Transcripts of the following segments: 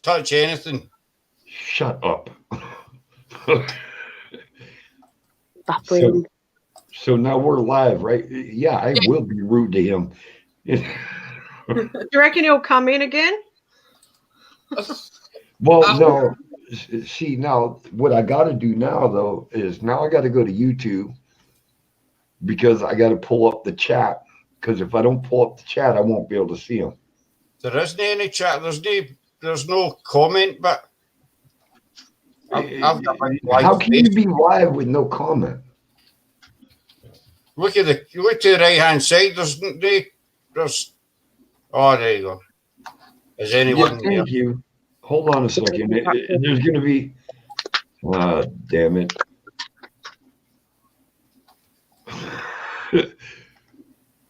touch anything. Shut up. So now we're live, right? Yeah, I will be rude to him. Do you reckon he'll come in again? Well, no. See, now what I got to do now, though, is now I got to go to YouTube because I got to pull up the chat. Because if I don't pull up the chat, I won't be able to see him. There isn't any chat. There's no comment, but I've got how can you be live with no comment? Look to the right hand side. There's oh, there you go. Is anyone there? Thank you. Hold on a second. There's going to be. Damn it.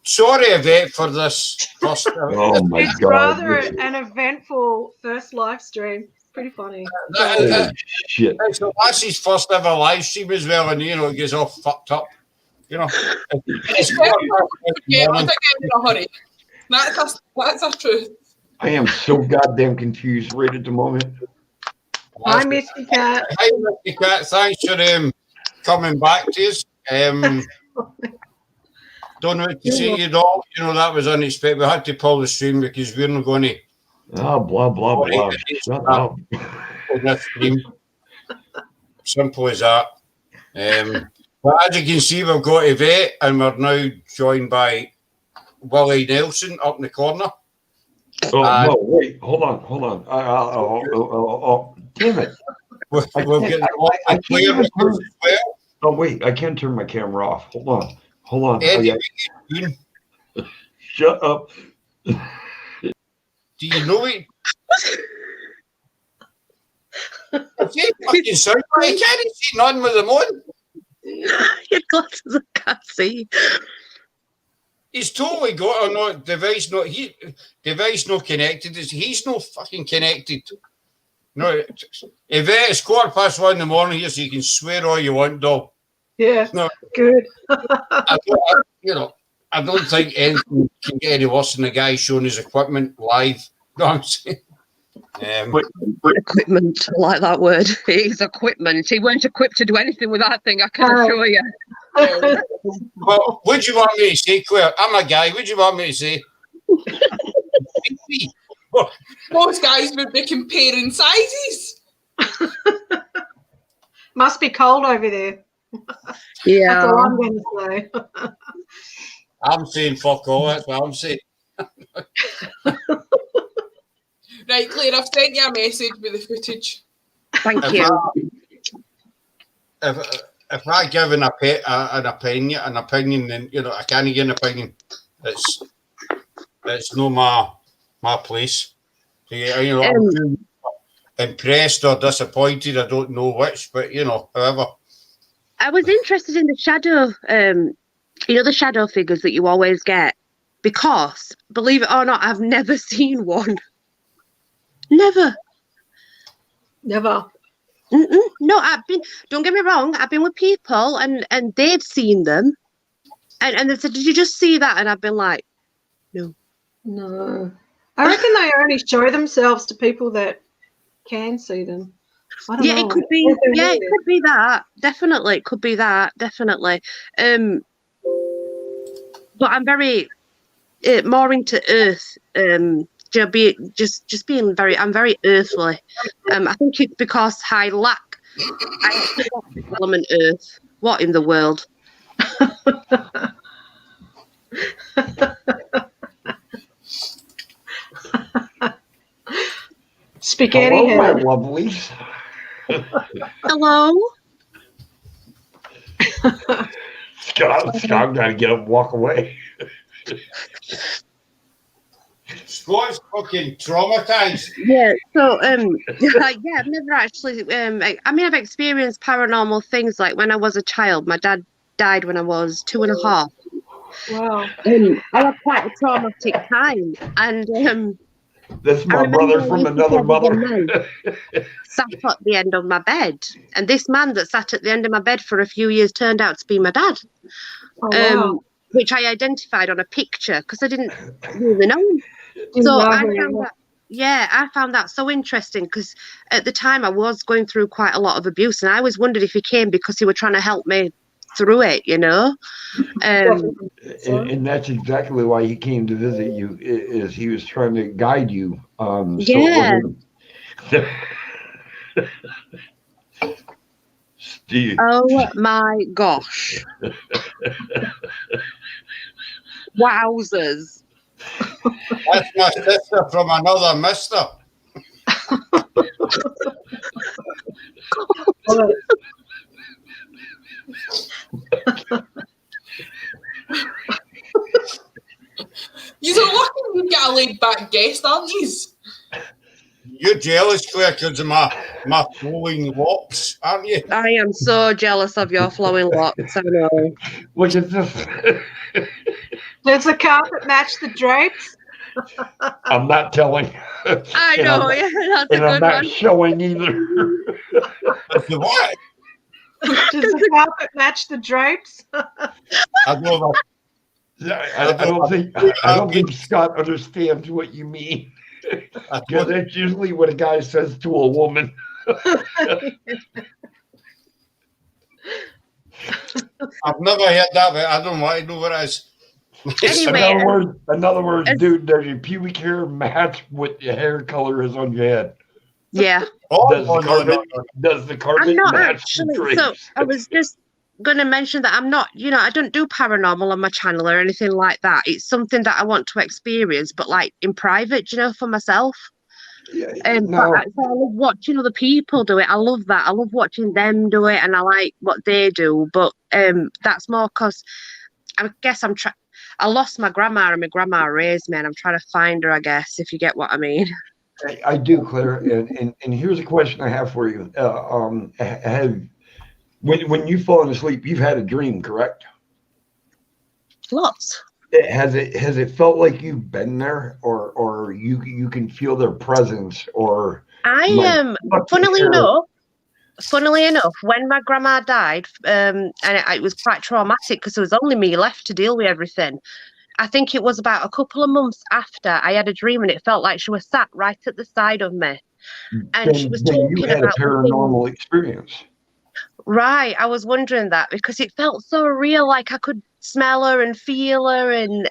Sorry, Yvette, for this. Oh my it's God! Rather an eventful first live stream. Pretty funny. Shit. So that's his first ever live stream as well, and it gets all fucked up. Yeah, I'm in a hurry. That's a truth. I am so goddamn confused right at the moment. Hi, Misty Cat. Hi, Misty Cat. Thanks for coming back to us. Don't know what to say to you, dog. That was unexpected. We had to pull the stream because we're not going to. Oh, blah, blah, blah. Shut up. Simple as that. But as you can see, we've got Yvette, and we're now joined by Willie Nelson up in the corner. Oh, no, wait. Hold on. Damn it. We'll get Oh, wait. I can't turn my camera off. Hold on. Eddie, shut up. Do you know it? Fucking sound like I can't see none with them on. Your glasses, I can't see. He's totally got no device. Device not connected. He's not fucking connected. No, Yvette, it's 1:15 in the morning here, so you can swear all you want, doll. Yeah. No, good. I don't think anything can get any worse than the guy showing his equipment live. You know what I'm saying? Equipment, I like that word. His equipment. He weren't equipped to do anything with that thing, I can assure you. Well, would you want me to say, Claire? I'm a guy. Would you want me to say? Most guys would be comparing sizes. Must be cold over there. Yeah. That's all I'm going to say. I'm saying fuck all. That's what I'm saying. Right, Claire, I've sent you a message with the footage. Thank you. If I give an opinion, then I can't give an opinion. It's no my place. So, I'm impressed or disappointed. I don't know which, but however. I was interested in the shadow, the shadow figures that you always get, because, believe it or not, I've never seen one. Never. Never. No, don't get me wrong, I've been with people and they've seen them and they said, did you just see that? And I've been like, no. I reckon they only show themselves to people that can see them. I don't know. It could be. Yeah, it could be that. Definitely, it could be that. Definitely. But I'm very more into earth. I'm very earthly. I think it's because I lack the element earth. What in the world? Spaghetti. Hello, my lovelies. Hello. Scott got to get up and walk away. Scott's fucking traumatized. Yeah. So I've never actually. I've experienced paranormal things. Like when I was a child, my dad died when I was 2.5. Wow. I had quite a traumatic time, and that's my brother from another mother. Sat at the end of my bed, and this man that sat at the end of my bed for a few years turned out to be my dad. Oh, wow. Which I identified on a picture because I didn't really know him. So I found that I found that so interesting because at the time I was going through quite a lot of abuse, and I always wondered if he came because he was trying to help me through it, you know. And that's exactly why he came to visit you. Is he was trying to guide you? Yeah. So Steve. Oh my gosh! Wowzers! That's my sister from another mister. You're lucky you get a laid back guest, aren't you? You're jealous, Claire, because of my flowing locks, aren't you? I am so jealous of your flowing locks. I know. Look at this. Does the carpet match the drapes? I'm not telling. I And know. I'm- Yeah, that's a And I'm good not one. showing either. The what? Does the carpet match the drapes? I don't know. I don't think Scott understands what you mean. Because that's usually what a guy says to a woman. I've never heard that, but I don't want to know what it is. Anyway, In other words, as- dude, does your pubic hair match what your hair color is on your head? yeah. Oh, Does the no, carpet, no, no. does the carpet I'm not match actually. the So drapes? I was just going to mention that I'm not, I don't do paranormal on my channel or anything like that. It's something that I want to experience, but like in private, for myself. Yeah, So no, I love watching other people do it. I love that. I love watching them do it, and I like what they do. But that's more because I guess I lost my grandma, and my grandma raised me, and I'm trying to find her. I guess if you get what I mean. I do, Claire. And here's a question I have for you. When you've fallen asleep, you've had a dream, correct? Lots. Has it felt like you've been there, or you can feel their presence, or I Like, am. Funnily enough, when my grandma died, and it was quite traumatic because there was only me left to deal with everything. I think it was about a couple of months after I had a dream, and it felt like she was sat right at the side of me, and she was then you talking had a about the things- paranormal experience. Right, I was wondering that because it felt so real, like I could smell her and feel her, and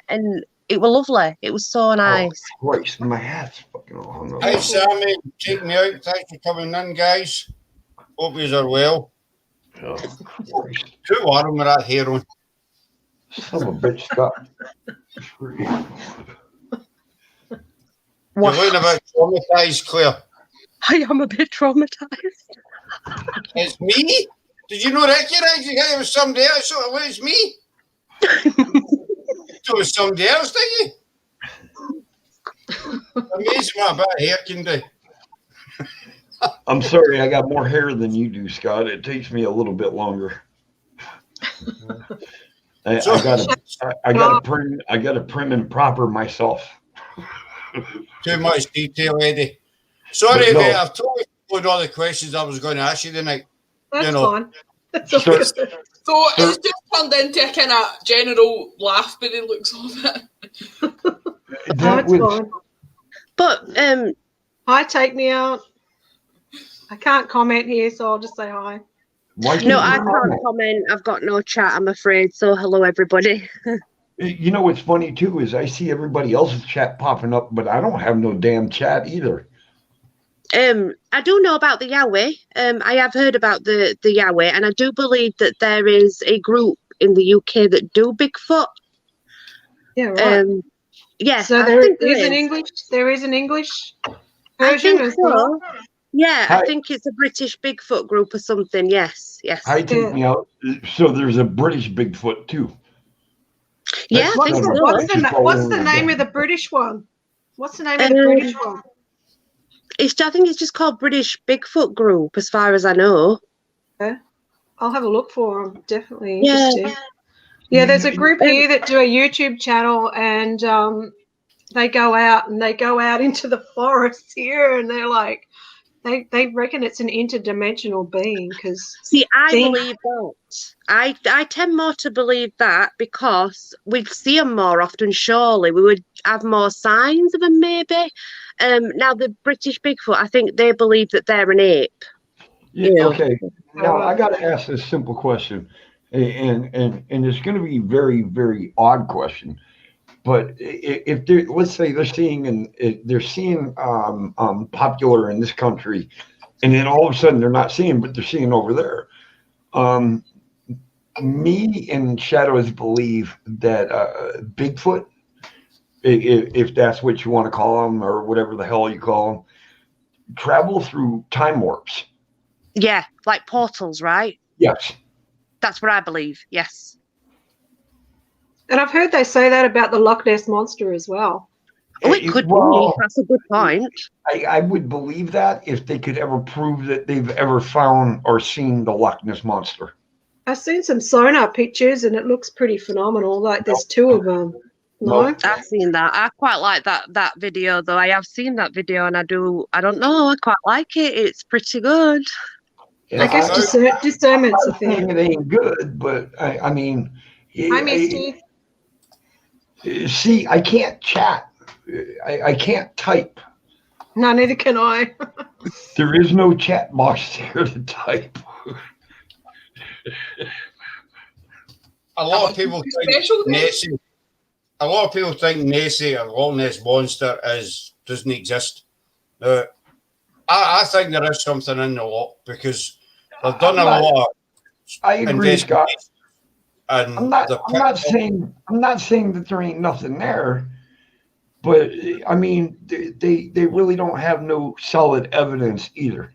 it was lovely. It was so nice. Oh, Christ, my hat's fucking all hung up. Hi, Sammy. Take me out. Thanks for coming in, guys. Hope you are well. Oh, Christ. Who are them with that hair on? Son of a bitch, Scott. You're looking about traumatized, Claire. I am a bit traumatized. It's me? Did you not recognize it? It was somebody else. So it was me. So it was somebody else, did you? Amazing what a bit of hair can do. I'm sorry, I got more hair than you do, Scott. It takes me a little bit longer. I gotta prim and proper myself. Too much detail, Eddie. Sorry, But no. mate. I've totally forgotten all the questions I was going to ask you tonight. That's You know. fine. That's all Sure. good. So it's just turned into a kind of general laugh by the looks of it. Oh, That it's was, fine. But Hi, take me out. I can't comment here, so I'll just say hi. why can't no, you I comment? can't comment. I've got no chat, I'm afraid. So hello, everybody. You know what's funny too is I see everybody else's chat popping up, but I don't have no damn chat either. I do know about the Yahweh. I have heard about the Yahweh, and I do believe that there is a group in the UK that do Bigfoot. Yeah, right. Yeah, so I there think is an is. English. There is an English I version think as well. so. Yeah, Hi. I think it's a British Bigfoot group or something. Yes. I take Yeah. me out. So there's a British Bigfoot too. Yeah, I That's think not so. What's the name of the British one? What's the name of the Um, British one? I think it's just called British Bigfoot Group, as far as I know. I'll have a look for them. Definitely Yeah. interesting. Yeah, there's a group here that do a YouTube channel, and they go out into the forest here, and they're like, they reckon it's an interdimensional being because See, I See? believe that. I tend more to believe that because we'd see them more often, surely. We would have more signs of them, maybe. Now the British Bigfoot, I think they believe that they're an ape. Yeah, Yeah. okay. Now I got to ask this simple question, and it's going to be very, very odd question. But if they're, let's say they're seeing popular in this country, and then all of a sudden they're not seeing, but they're seeing over there. Me and Shadows believe that Bigfoot, if that's what you want to call them or whatever the hell you call them, travel through time warps. Yeah, like portals, right? Yes. That's what I believe. Yes. And I've heard they say that about the Loch Ness Monster as well. Oh, it could Well, be. That's a good point. I would believe that if they could ever prove that they've ever found or seen the Loch Ness Monster. I've seen some sonar pictures and it looks pretty phenomenal. Like there's two of them. No? I've seen that. I quite like that video though. I have seen that video and I don't know, I quite like it. It's pretty good. Yeah, I guess discernment's a I'm saying thing. it ain't good, but I mean, Hi, Misty. see, I can't chat. I can't type. No, neither can I. There is no chat box there to type. A lot of people think Special day? Nessie. A lot of people think Nessie or Loch Ness Monster doesn't exist. I think there is something in the lot because they've done a lot of I agree, Scott. investigations. And I'm not saying that there ain't nothing there, but I mean they really don't have no solid evidence either.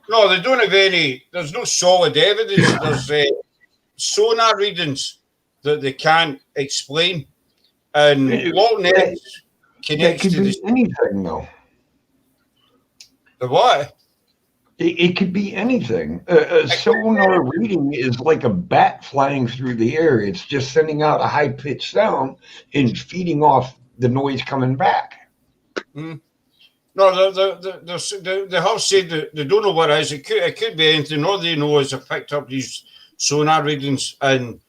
No, they don't have any. There's no solid evidence. There's sonar readings that they can't explain, and Loch Ness That connects could to be anything, though. the what? It could be anything. A sonar reading is like a bat flying through the air. It's just sending out a high pitched sound and feeding off the noise coming back. No, they have said that they don't know what it is. It could be anything. All they know is they've picked up these sonar readings, and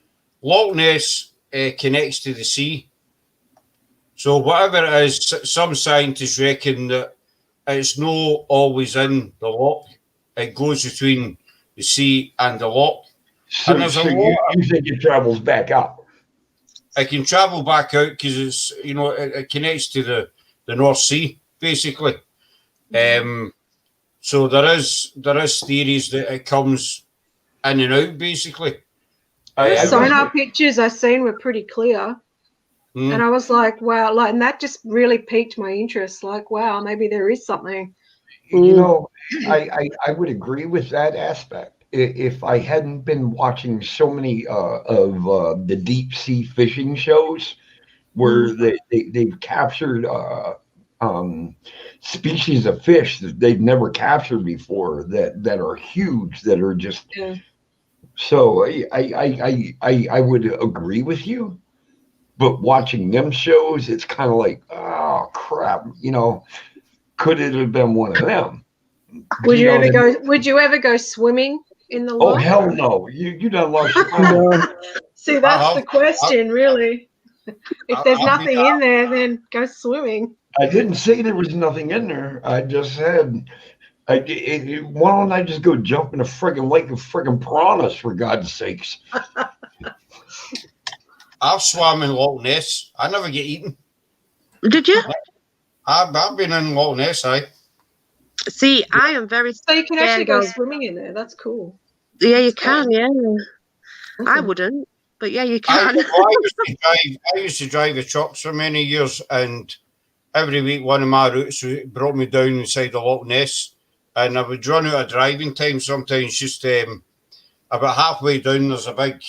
Loch Ness connects to the sea. So whatever it is, some scientists reckon that it's not always in the loch. It goes between the sea and the loch. So, And there's a so lot. you think it travels back out? It can travel back out because it's it connects to the North Sea basically. So there is theories that it comes in and out basically. The sonar pictures I seen were pretty clear. And I was like, wow, and that just really piqued my interest. Like, wow, maybe there is something. You know, I would agree with that aspect. If I hadn't been watching so many of the deep sea fishing shows where they've captured species of fish that they've never captured before that are huge, that are just so I would agree with you. But watching them shows, it's kind of like, oh crap, could it have been one of them? Would you ever go swimming in the Oh loch? hell no! You done lost your mind. See, that's the question, really. If there's nothing in there, then go swimming. I didn't say there was nothing in there. I just said, why don't I just go jump in a friggin' lake of friggin' piranhas, for God's sakes? I've swam in Loch Ness. I never get eaten. Did you? I've been in Loch Ness, See, I am very So you can actually go scared of- swimming in there. That's cool. Yeah, you can, yeah. I wouldn't, but yeah, you can. I used to drive a truck for many years, and every week one of my routes brought me down inside the Loch Ness, and I would run out of driving time sometimes. Just about halfway down, there's a big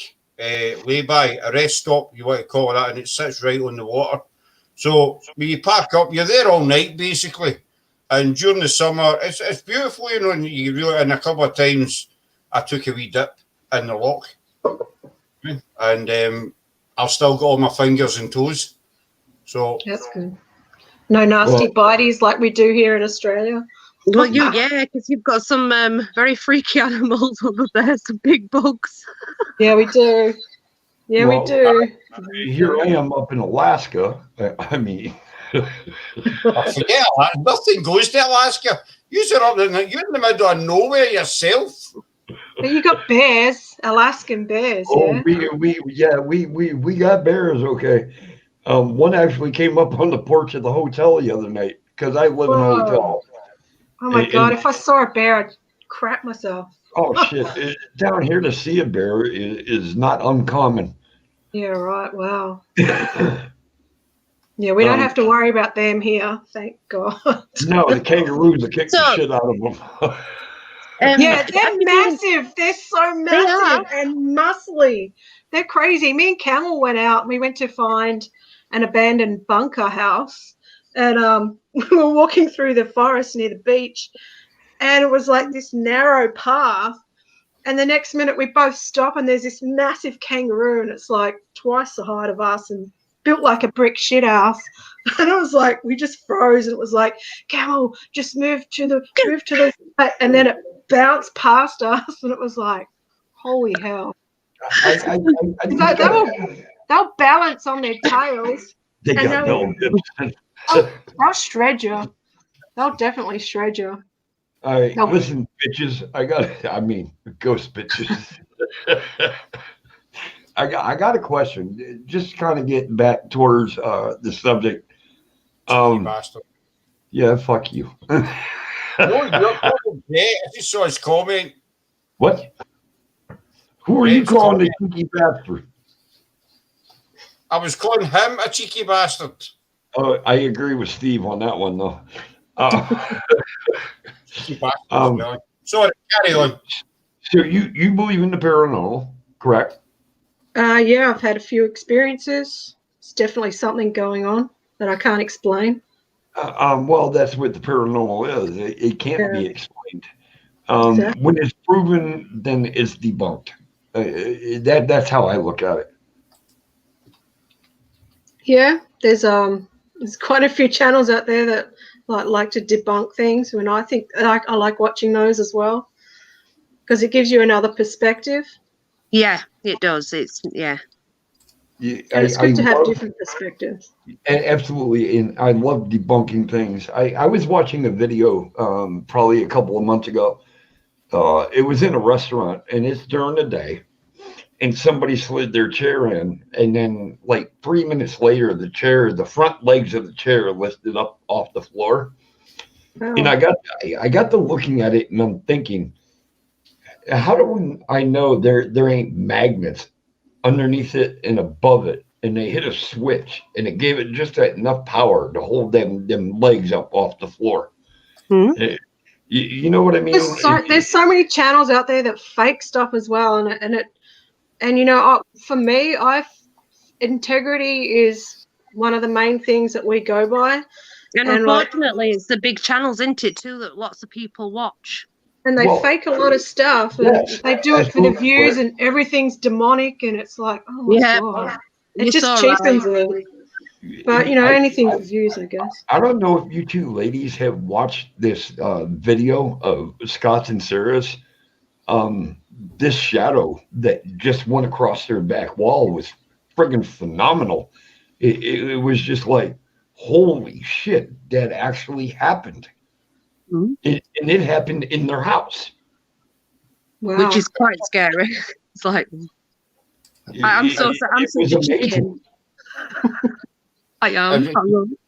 lay-by, a rest stop, you want to call that, and it sits right on the water. So when you park up, you're there all night basically. And during the summer, it's beautiful, and you really. And a couple of times, I took a wee dip in the loch, and I've still got all my fingers and toes. So That's good. No nasty bites like we do here in Australia. Well, because you've got some very freaky animals over there, some big bugs. Yeah, we do. Yeah, Well, we do. Here I am up in Alaska. I mean, I forget nothing goes to Alaska. You're up in you're in the middle of nowhere yourself. But you got bears, Alaskan bears, oh, yeah. we got bears. Okay. One actually came up on the porch of the hotel the other night because I live in a Whoa. hotel. Oh my And- god, if I saw a bear, I'd crap myself. Oh shit! Down here to see a bear is not uncommon. Yeah, right. Wow. Yeah, we don't have to worry about them here, thank God. No, the kangaroos will kick the So- shit out of them. Yeah, they're have you been- massive. They're so massive and muscly. They're crazy. Me and Camel went out. We went to find an abandoned bunker house, and we were walking through the forest near the beach, and it was like this narrow path. And the next minute, we both stop, and there's this massive kangaroo, and it's like twice the height of us, and built like a brick shit house. And it was like we just froze, and it was like, Camel, just move to the, and then it bounced past us, and it was like, holy hell! They'll balance on their tails. They and got they'll- no good. They'll shred you. They'll definitely shred you. All right, No. listen, bitches. Ghost bitches. I got a question. Just kind of getting back towards the subject. You bastard. Yeah, fuck you. No, you're fucking gay. I just saw his comment. What? Who are you It's calling a called- cheeky bastard? I was calling him a cheeky bastard. Oh, I agree with Steve on that one, though. Cheeky bastard. Um, really. Sorry, carry on. So you believe in the paranormal, correct? Yeah, I've had a few experiences. It's definitely something going on that I can't explain. Well, that's what the paranormal is. It can't be explained. Exactly. When it's proven, then it's debunked. That's how I look at it. Yeah, there's quite a few channels out there that like to debunk things, and I think I like watching those as well because it gives you another perspective. Yeah, it does. It's Yeah, And it's good to have love- different perspectives. Absolutely, and I love debunking things. I was watching a video probably a couple of months ago. It was in a restaurant, and it's during the day, and somebody slid their chair in, and then like 3 minutes later, the front legs of the chair lifted up off the floor, and I got to looking at it, and I'm thinking, how do I know there ain't magnets underneath it and above it, and they hit a switch, and it gave it just enough power to hold them legs up off the floor. Hmm. You know what I mean? There's so many channels out there that fake stuff as well, and you know, for me, integrity is one of the main things that we go by. and And, like- unfortunately, it's the big channels, isn't it, too, that lots of people watch. And they Well, fake a lot of stuff, and yes, they do it for the absolutely. views, and everything's demonic, and it's like, oh my Yeah. god, You're it just so cheapens right. it. But you know, anything for views, I guess. I don't know if you two ladies have watched this video of Scott's and Sarah's. This shadow that just went across their back wall was friggin' phenomenal. It was just like, holy shit, that actually happened. Mhm. And it happened in their house. Wow. Which is quite scary. It's like, I'm so It such was a amazing. chicken. I am. Have you- I love it.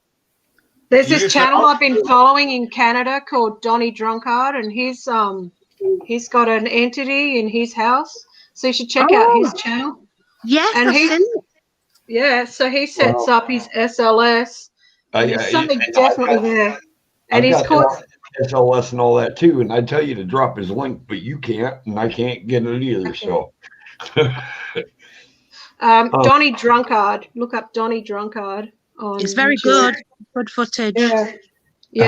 There's You this just- channel I've been following in Canada called Donnie Drunkard, and he's got an entity in his house, so you should check out his channel. Yes, And I've he- seen it. Yeah, so he sets Wow. up his SLS. There's something definitely there, and he's caught. SLS and all that too, and I tell you to drop his link, but you can't, and I can't get it either. So, Donnie Drunkard. Look up Donnie Drunkard. On It's very YouTube. good. Good footage. Yeah,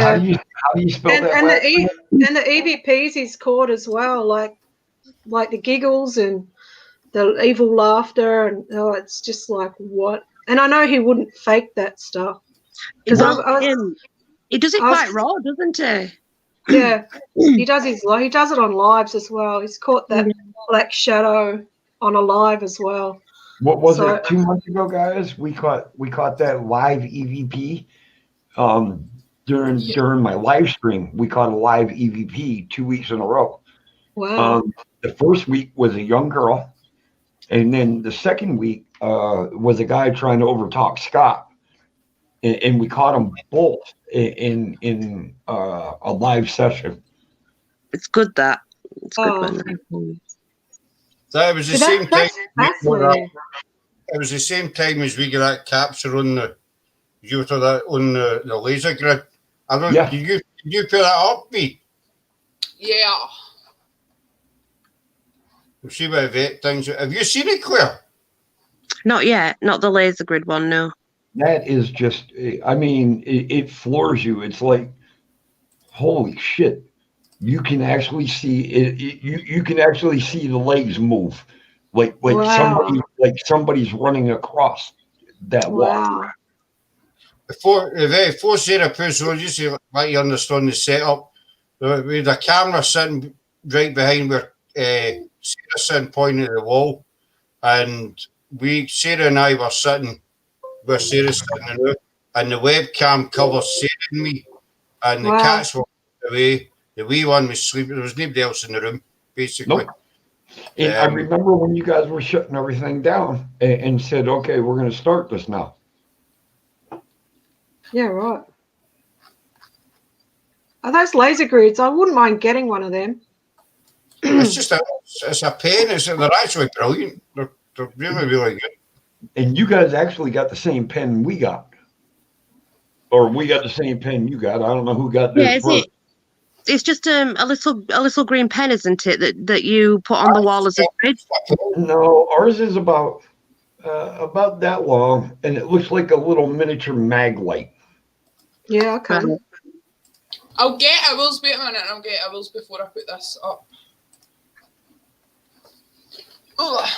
how yeah. do you spell And, that? and last name? and the EVPs he's caught as well, like the giggles and the evil laughter, and it's just like what. And I know he wouldn't fake that stuff. 'Cause Well, I was- he does it I was- quite raw, doesn't he? Yeah, he does it on lives as well. He's caught that black shadow on a live as well. What was So- it? 2 months ago, guys, we caught that live EVP. During my live stream, we caught a live EVP 2 weeks in a row. Wow. The first week was a young girl, and then the second week was a guy trying to overtalk Scott, and we caught them both in a live session. It's good that. It's good Oh. when that happens. That was the So same time. that's fascinating. It was the same time as we got that capture on the you to that on the laser grid. I don't. Yeah. Did you put that up, B? Yeah. We'll see what vet things. Have you seen it, Claire? Not yet. Not the laser grid one, no. That is just, I mean, it floors you. It's like, holy shit. You can actually see it. You can actually see the legs move, like Wow. somebody's running across that wall. Wow. Before Sarah puts on, just to let you understand the setup. We had a camera sitting right behind where Sarah's sitting, pointing at the wall, and Sarah and I were sitting where Sarah's sitting now, and the webcam covers Sarah and me, and the Wow. cats were away. The wee one was sleeping. There was nobody else in the room, basically. Nope. And I remember when you guys were shutting everything down and said, okay, we're going to start this now. Yeah, right. Are those laser grids? I wouldn't mind getting one of them. It's just it's a pain. They're actually brilliant. They're really, really good. And you guys actually got the same pen we got. Or we got the same pen you got. I don't know who got this Yeah, is first. it? It's just a little green pen, isn't it? That you put on the wall as a grid. No, ours is about that long, and it looks like a little miniature mag light. Yeah, okay. I'll get ours. Wait a minute. I'll get ours before I put this up. Ugh.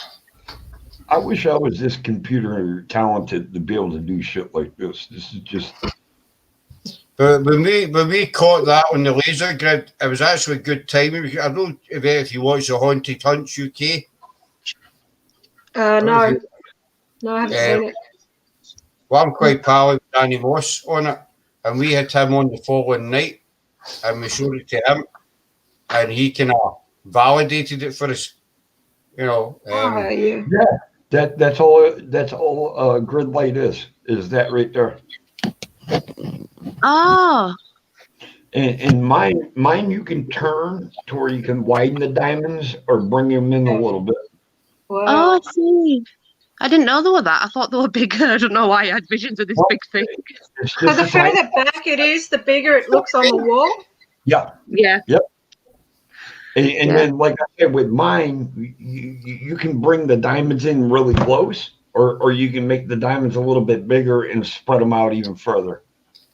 I wish I was this computer talented to be able to do shit like this. This is just But when we caught that on the laser grid, it was actually good timing. I don't know if you watch the Haunted Hunts UK. No, I haven't seen it. Well, I'm quite pal with Danny Moss on it, and we had him on the following night, and we showed it to him, and he kind of validated it for us. You know, Oh, yeah. that's all grid light is that right there. Oh, And mine you can turn to where you can widen the diamonds or bring them in a little bit. Wow. oh, I see. I didn't know they were that. I thought they were bigger. I don't know why I had visions of this big thing. It's So just the a tiny- further back it is, the bigger it looks on the wall. yeah. Yeah. And Yeah. then, like I said, with mine, you can bring the diamonds in really close, or you can make the diamonds a little bit bigger and spread them out even further.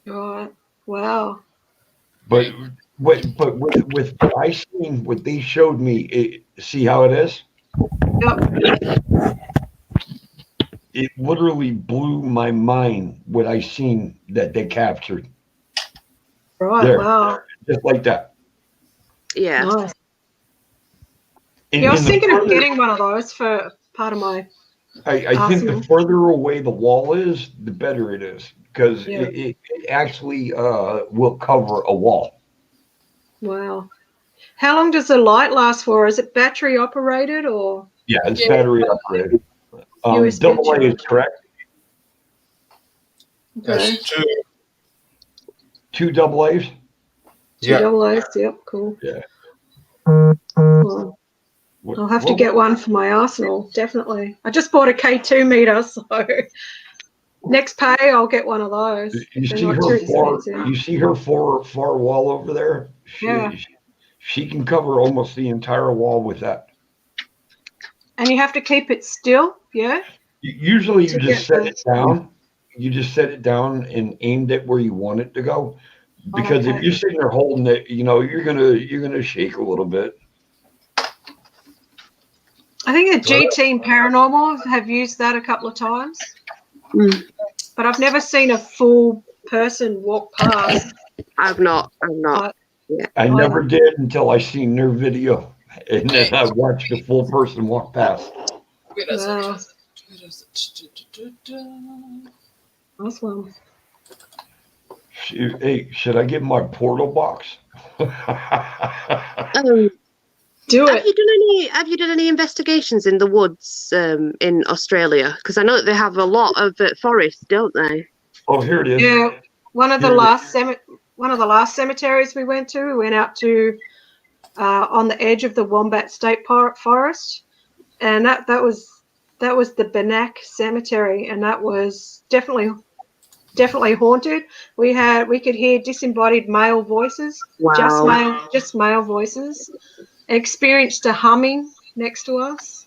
Right. Wow. But with what I seen, what they showed me, see how it is? Yep. It literally blew my mind what I seen that they captured, Right. There. Wow. just like that. Yeah. Nice. And, Yeah, I was and the thinking of further- getting one of those for part of my. I think the Awesome. further away the wall is, the better it is, because Yeah. it actually will cover a wall. Wow. How long does the light last for? Is it battery operated or? Yeah, it's Yeah. battery operated. USB Double A is charge. correct. Okay. That's two. 2 double A's. Two Yeah. double A's. Yep. Cool. Yeah. Well, I'll have to get one for my arsenal. Definitely. I just bought a K2 meter, so next pay I'll get one of those. You They're see not her too far. expensive. You see her far wall over there. Yeah. She can cover almost the entire wall with that. And you have to keep it still. Yeah. Usually, you To just get set it down. You just set it down and aimed it where you want it to go. Because if Okay. you're sitting there holding it, you're gonna shake a little bit. I think the G Team Paranormal have used that a couple of times, Mm. but I've never seen a full person walk past. I'm not. I never did until I seen their video, and then I watched the full person walk past. Where is Wow. it? Where is it? Nice one. Hey, should I get my portal box? Do Have it. you done any investigations in the woods in Australia? Because I know that they have a lot of forests, don't they? Oh, here it is. Yeah, one of the Here it last cemeteries we went to. We went out to on the edge of the Wombat State Forest, and that was the Bannack Cemetery, and that was definitely haunted. We could hear disembodied male voices, Wow. just male voices. Experienced a humming next to us,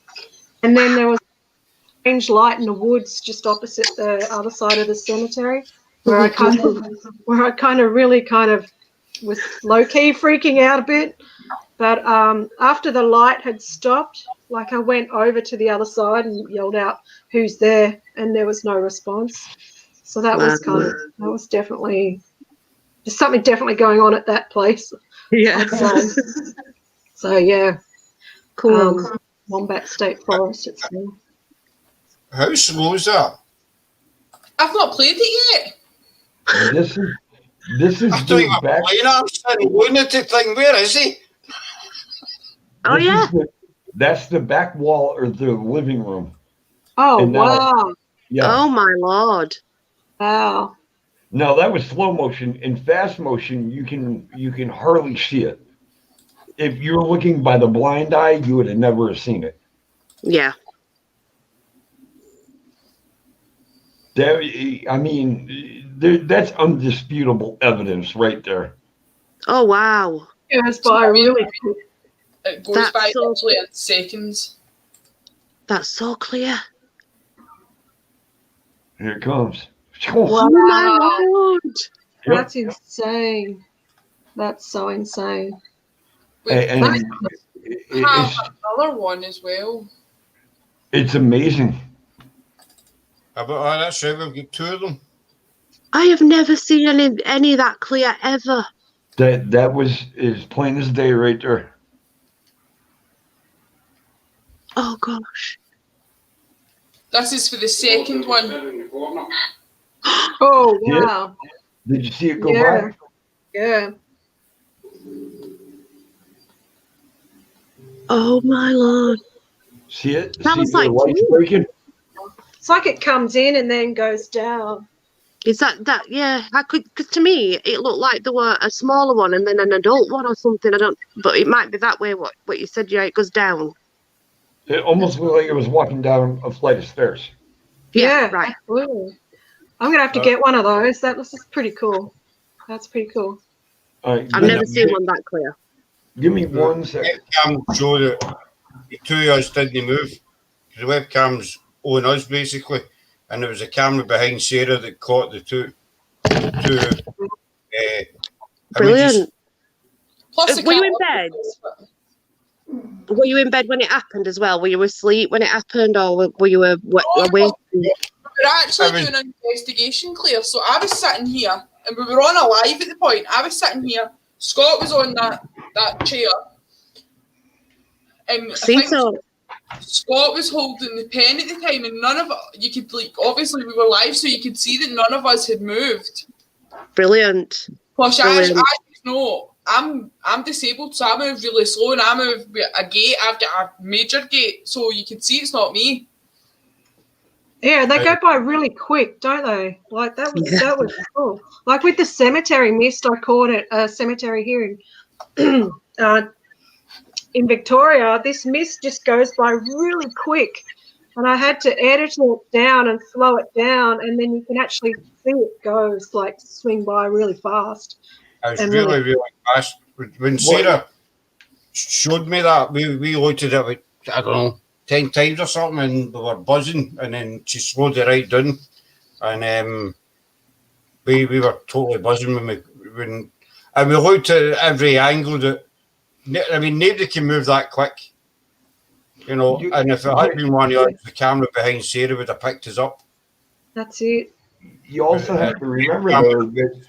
and then there was a strange light in the woods just opposite the other side of the cemetery, where I kind of really was low key freaking out a bit. But after the light had stopped, like I went over to the other side and yelled out, "Who's there?" And there was no response. So that was definitely, there's something definitely going on at that place. Yeah. I'd say. So yeah, Cool. Wombat State Forest. It's cool. How slow is that? I've not played it yet. This is I thought you the were back. playing it. I'm sitting lunatic thing. Where is he? Oh this yeah. is that's the back wall or the living room. Oh And now- wow, Yeah. Oh my lord. wow. No, that was slow motion. In fast motion, you can hardly see it. If you were looking by the blind eye, you would have never seen it. Yeah. That's undisputable evidence right there. Oh wow. It was by really quick. It goes That's by so literally in seconds. That's so clear. Here it comes. Wow. Oh my lord. Yep. That's insane. That's so insane. Wait, And I have it's another one as well. it's amazing. That's right. We've got two of them. I have never seen any that clear ever. That was as plain as day right there. Oh gosh. This is for the second one. Oh Yeah. wow. Did you see it go Yeah. by? Yeah. Oh my lord. See it? That see was the like lights two. breaking? It's like it comes in and then goes down. Is that yeah? I could, because to me it looked like there were a smaller one and then an adult one or something. I don't, but it might be that way. What you said? Yeah, it goes down. It almost looked like it was walking down a flight of stairs. Yeah, right. Absolutely. I'm gonna have to get one of those. That was just pretty cool. That's pretty cool. All right, I've never seen one that clear. Give me 1 second. Webcam show that the two of us didn't move. The webcam's on us basically, and there was a camera behind Sarah that caught the two. Brilliant. Plus, the Were you in camera- Were you in bed when it happened as well? Were you asleep when it happened, or were you awake? We were actually I mean- doing an investigation, Claire. So I was sitting here, and we were on a live at the point. I was sitting here. Scott was on that chair, and I See, think so Scott was holding the pen at the time, and none of you could obviously we were live, so you could see that none of us had moved. brilliant. Plus, Brilliant. I just know I'm disabled, so I move really slow, and I move with a gate. I've got a major gate, so you can see it's not me. Yeah, they go by really quick, don't they? Like that was cool. Like with the cemetery mist, I caught it a cemetery here in Victoria. This mist just goes by really quick, and I had to edit it down and slow it down, and then you can actually see it goes like swing by really fast. I was And really, really fast. When Sarah showed me that, we looked at it about, I don't know, 10 times or something, and we were buzzing, and then she slowed it right down, and we were totally buzzing and we looked at every angle that, I mean, nobody can move that quick, you know, and if it had been one of us, the camera behind Sarah would have picked us up. That's it. You also have to remember though that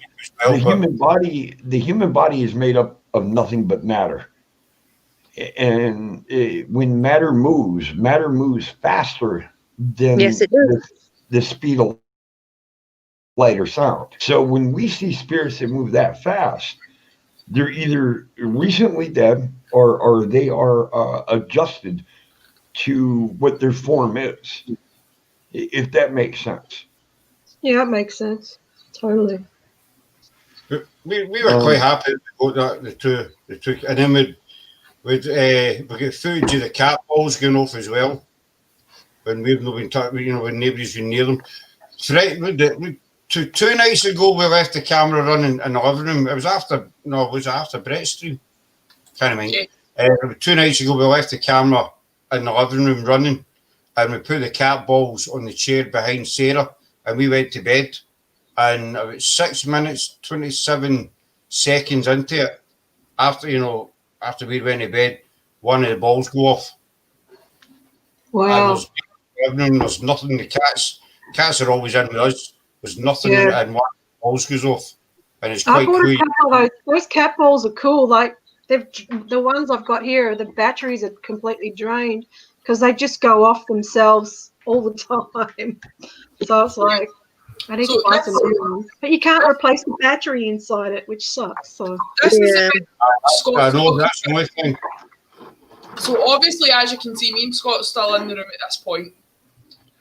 the human body is made up of nothing but matter. And when matter moves faster than Yes, it does. the speed of light or sound. So when we see spirits that move that fast, they're either recently dead or they are adjusted to what their form is, if that makes sense. Yeah, it makes sense. Totally. We were quite happy about that, the two, and then we get footage of the cat balls going off as well when we've not been, when nobody's been near them. Two nights ago, we left the camera running in the living room. It was after Brett's stream. Can't mind. Okay. 2 nights ago, we left the camera in the living room running, and we put the cat balls on the chair behind Sarah, and we went to bed. And about 6 minutes, 27 seconds into it, after we went to bed, one of the balls go off. Wow. And there's nothing. The cats are always in with us. There's nothing, Yeah. and one of the balls goes off, and it's I quite bought cool. a couple of those. Those cat balls are cool. Like the ones I've got here, the batteries are completely drained because they just go off themselves all the time. So it's like I need to buy some new ones. But you can't replace the battery inside it, which sucks. So This is Yeah. a bit I Scott's know that's the only thing. So obviously, as you can see, me and Scott's still in the room at this point.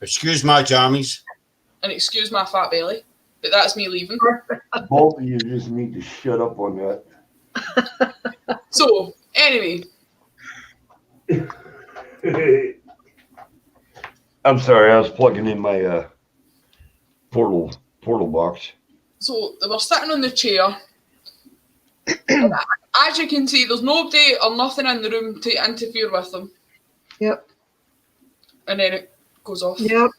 Excuse my jammies. And excuse my fat belly, but that's me leaving. Both of you just need to shut up on that. So, anyway, I'm sorry, I was plugging in my portal box. so they were sitting on the chair. As you can see, there's nobody or nothing in the room to interfere with them. Yep. And then it goes off. Yep.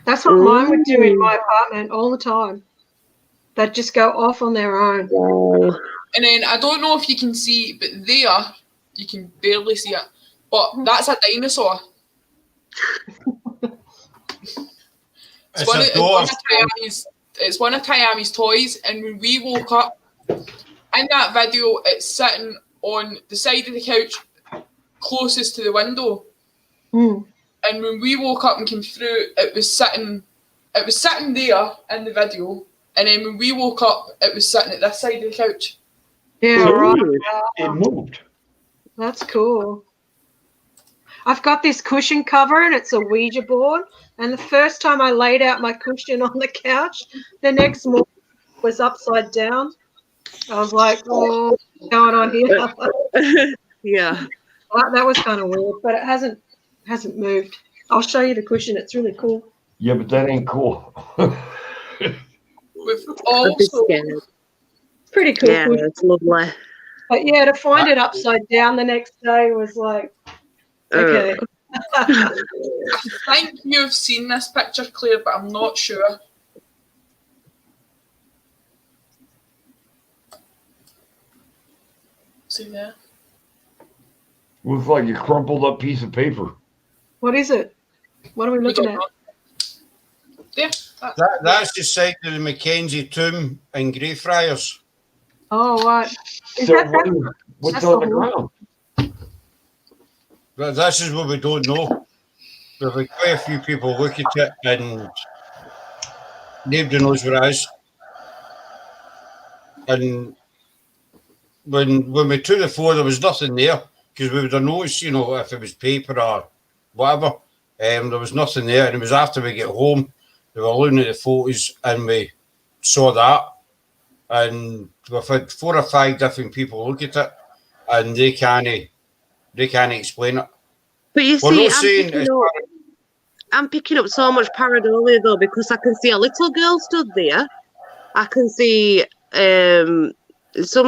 That's what mine would do in my apartment all the time. They'd just go off on their own. Wow. And then I don't know if you can see, but there, you can barely see it. But that's a dinosaur. It's one of Tayami's toys, and when we woke up, in that video, it's sitting on the side of the couch closest to the window. Mm. And when we woke up and came through, it was sitting there in the video. And then when we woke up, it was sitting at this side of the couch. Yeah, So right. it moved. That's cool. I've got this cushion cover and it's a Ouija board. And the first time I laid out my cushion on the couch, the next morning it was upside down. I was like, oh, what's going on here? Yeah. That was kind of weird, but it hasn't moved. I'll show you the cushion. It's really cool. Yeah, but that ain't cool. We've I'd be also, scared. It's pretty cool. Yeah, Cushion. it's lovely. But yeah, to find it upside down the next day was like, okay. I think you've seen this picture, Claire, but I'm not sure. See there? Looks like a crumpled up piece of paper. What is it? What are we We looking don't at? know. There. That's the site of the Mackenzie tomb in Greyfriars. Oh, right. Is So that what's that's on the the whole- ground? But this is what we don't know. We've had quite a few people look at it and nobody knows what it is. And when we took the photo, there was nothing there because we would have noticed, if it was paper or whatever. There was nothing there. And it was after we get home, we were looking at the photos and we saw that. And we've had 4 or 5 different people look at it and they can't explain it. But you We're see, not saying I'm picking up so much pareidolia though, because I can see a little girl stood there. I can see some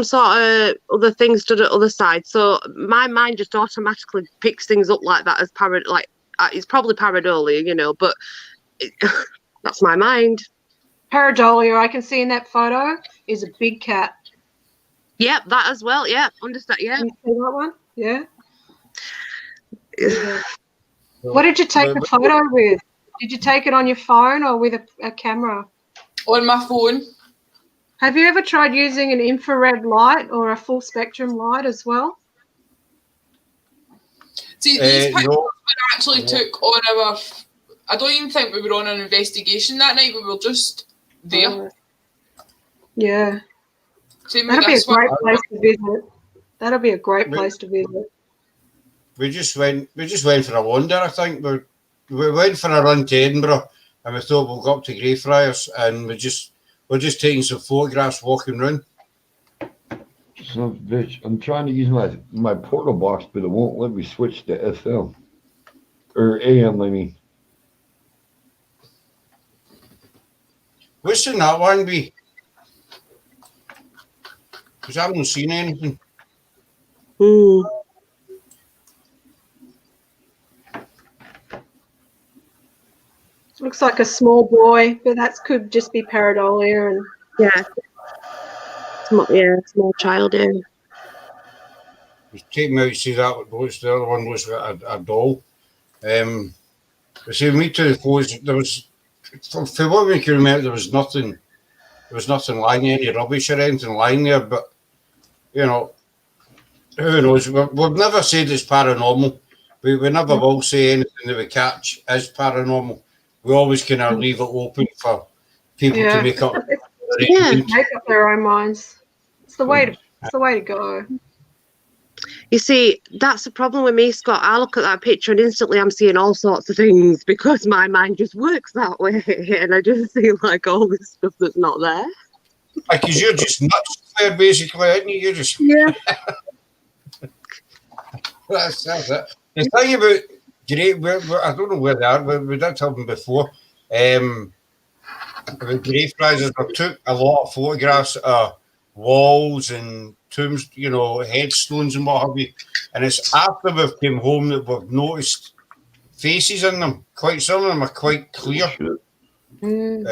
sort of other thing stood at other side. So my mind just automatically picks things up like that as it's probably pareidolia, but that's my mind. Pareidolia, I can see in that photo, is a big cat. Yep, that as well. Yeah, understand. Yeah. Can you see that one? Yeah. Yeah. What did you take the photo with? Did you take it on your phone or with a camera? On my phone. Have you ever tried using an infrared light or a full spectrum light as well? See, these pictures no. we actually took on I don't even think we were on an investigation that night. We were just there. Yeah. Same with That'll be a this one. great place to visit. That'll be a great place to visit. We just went for a wander. I think we went for a run to Edinburgh, and we thought we'll go up to Greyfriars, and we're just taking some photographs walking around. Son of a bitch. I'm trying to use my portal box, but it won't let me switch to FM. Or AM, I mean. What's in that one be? Because I haven't seen anything. Looks like a small boy, but that could just be pareidolia and Yeah. Small child. Yeah. Take me out to see that. What's the other one? Was a doll. We see me to the photos. There was, for what we can remember, there was nothing lying, any rubbish or anything lying there. But you know, who knows? We've never said it's paranormal. We never will say anything that we catch is paranormal. We always kind of leave it open for people to make up. make up their own minds. It's the way to go. You see, that's the problem with me, Scott. I look at that picture and instantly I'm seeing all sorts of things because my mind just works that way, and I just see like all this stuff that's not there. Because you're just nuts, Claire, basically, aren't you? You're just that's it. The thing about I don't know where they are. We did have them before. About Greyfriars, I took a lot of photographs of walls and tombs, you know, headstones and what have you. And it's after we've come home that we've noticed faces in them. Quite some of them are quite clear. This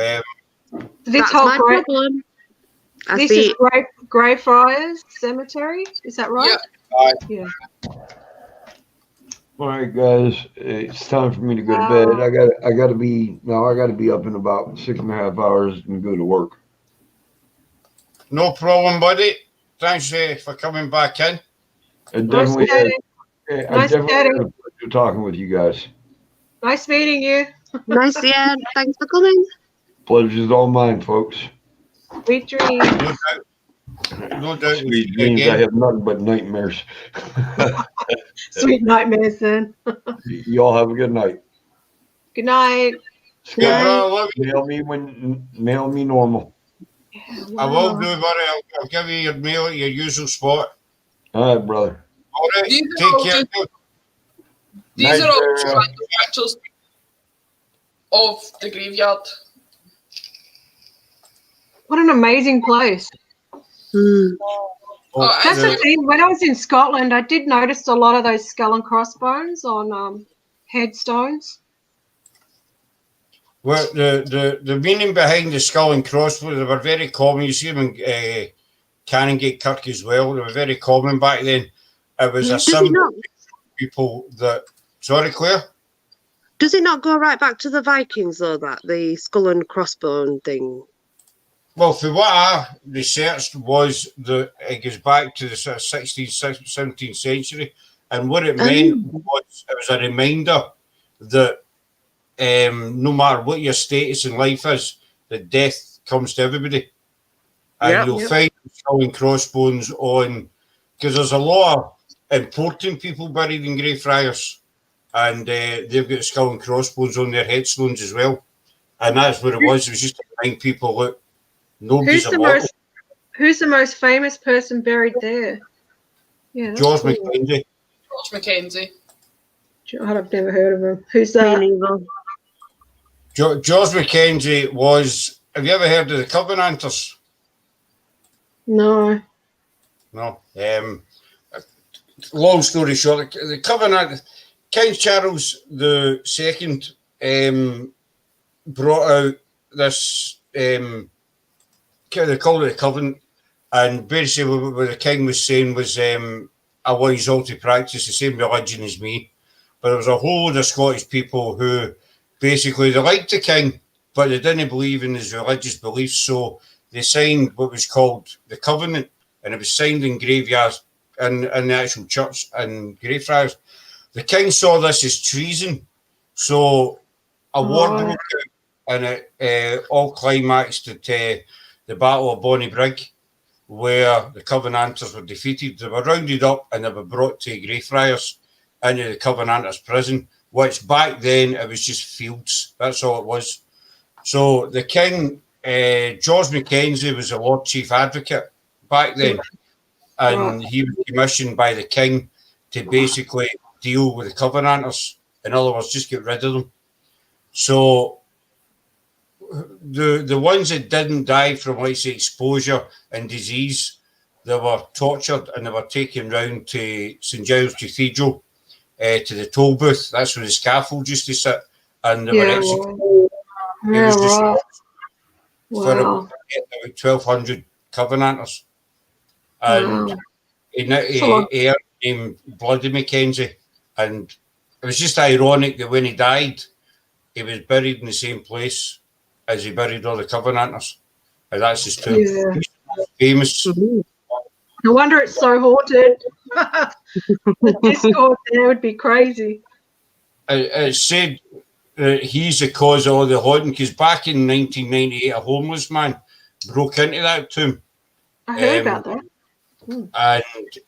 That's whole my problem. this is Greyfriars Cemetery. Is that right? Yeah. Yeah. All right, guys, it's time for me to go to bed. I gotta be up in about 6.5 hours and go to work. No problem, buddy. Thanks for coming back in. I definitely had Nice a pleasure talking with you guys. Nice meeting you. Nice, yeah. Thanks for coming. Pleasure's all mine, folks. Sweet dreams. No doubt. Sweet dreams. I have nothing but nightmares. Sweet nightmares then. Y'all have a good night. Good night. Yeah, I love you. Mail me normal. I will do, buddy. I'll give you your mail at your usual spot. All right, brother. All right. These Take are care. These Night, are all Sarah. random pictures of the graveyard. What an amazing place. That's the thing. When I was in Scotland, I did notice a lot of those skull and crossbones on headstones. Well, the meaning behind the skull and crossbones, they were very common. You see them in Canongate Kirk as well. They were very common back then. It was a symbol for people that... Sorry, Claire? Does it not go right back to the Vikings, though, that the skull and crossbone thing? Well, for what I researched was that it goes back to the sort of 16th, 17th century. And what it meant was it was a reminder that no matter what your status in life is, that death comes to everybody. And you'll find skull and crossbones on... Because there's a lot of important people buried in Greyfriars. And they've got skull and crossbones on their headstones as well. And that's what it was. It was just to remind people, look, nobody's immortal. Who's the most famous person buried there? Yeah, George Mackenzie. George Mackenzie. I've never heard of him. Who's that? George Mackenzie was... Have you ever heard of the Covenanters? No. No. Long story short, the Covenant... King Charles II brought out this... they called it a covenant, and basically what the king was saying was, I want you all to practice the same religion as me. But there was a whole load of Scottish people who basically, they liked the king, but they didn't believe in his religious beliefs, so they signed what was called the covenant, and it was signed in graveyards, in the actual church in Greyfriars. The king saw this as treason, so a war Right. broke out, and it all climaxed at the Battle of Bonnybrig, where the Covenanters were defeated. They were rounded up and they were brought to Greyfriars into the Covenanters prison, which back then it was just fields. That's all it was. So the king, George Mackenzie, was a Lord Chief Advocate back then, and he was commissioned by the king to basically deal with the Covenanters. In other words, just get rid of them. So the ones that didn't die from, like, say, exposure and disease, they were tortured and they were taken round to St Giles Cathedral, to the toll booth. That's where the scaffold used to sit, and they were executed. It Yeah, was just right. for Wow. about 1,200 Covenanters. And Wow. he earned the name Bloody Mackenzie. And it was just ironic that when he died, he was buried in the same place as he buried all the Covenanters. And that's his tomb. Yeah. He's famous. No wonder it's so haunted. The Discord there would be crazy. It's said that he's the cause of all the haunting, because back in 1998, a homeless man broke into that tomb. I heard about that.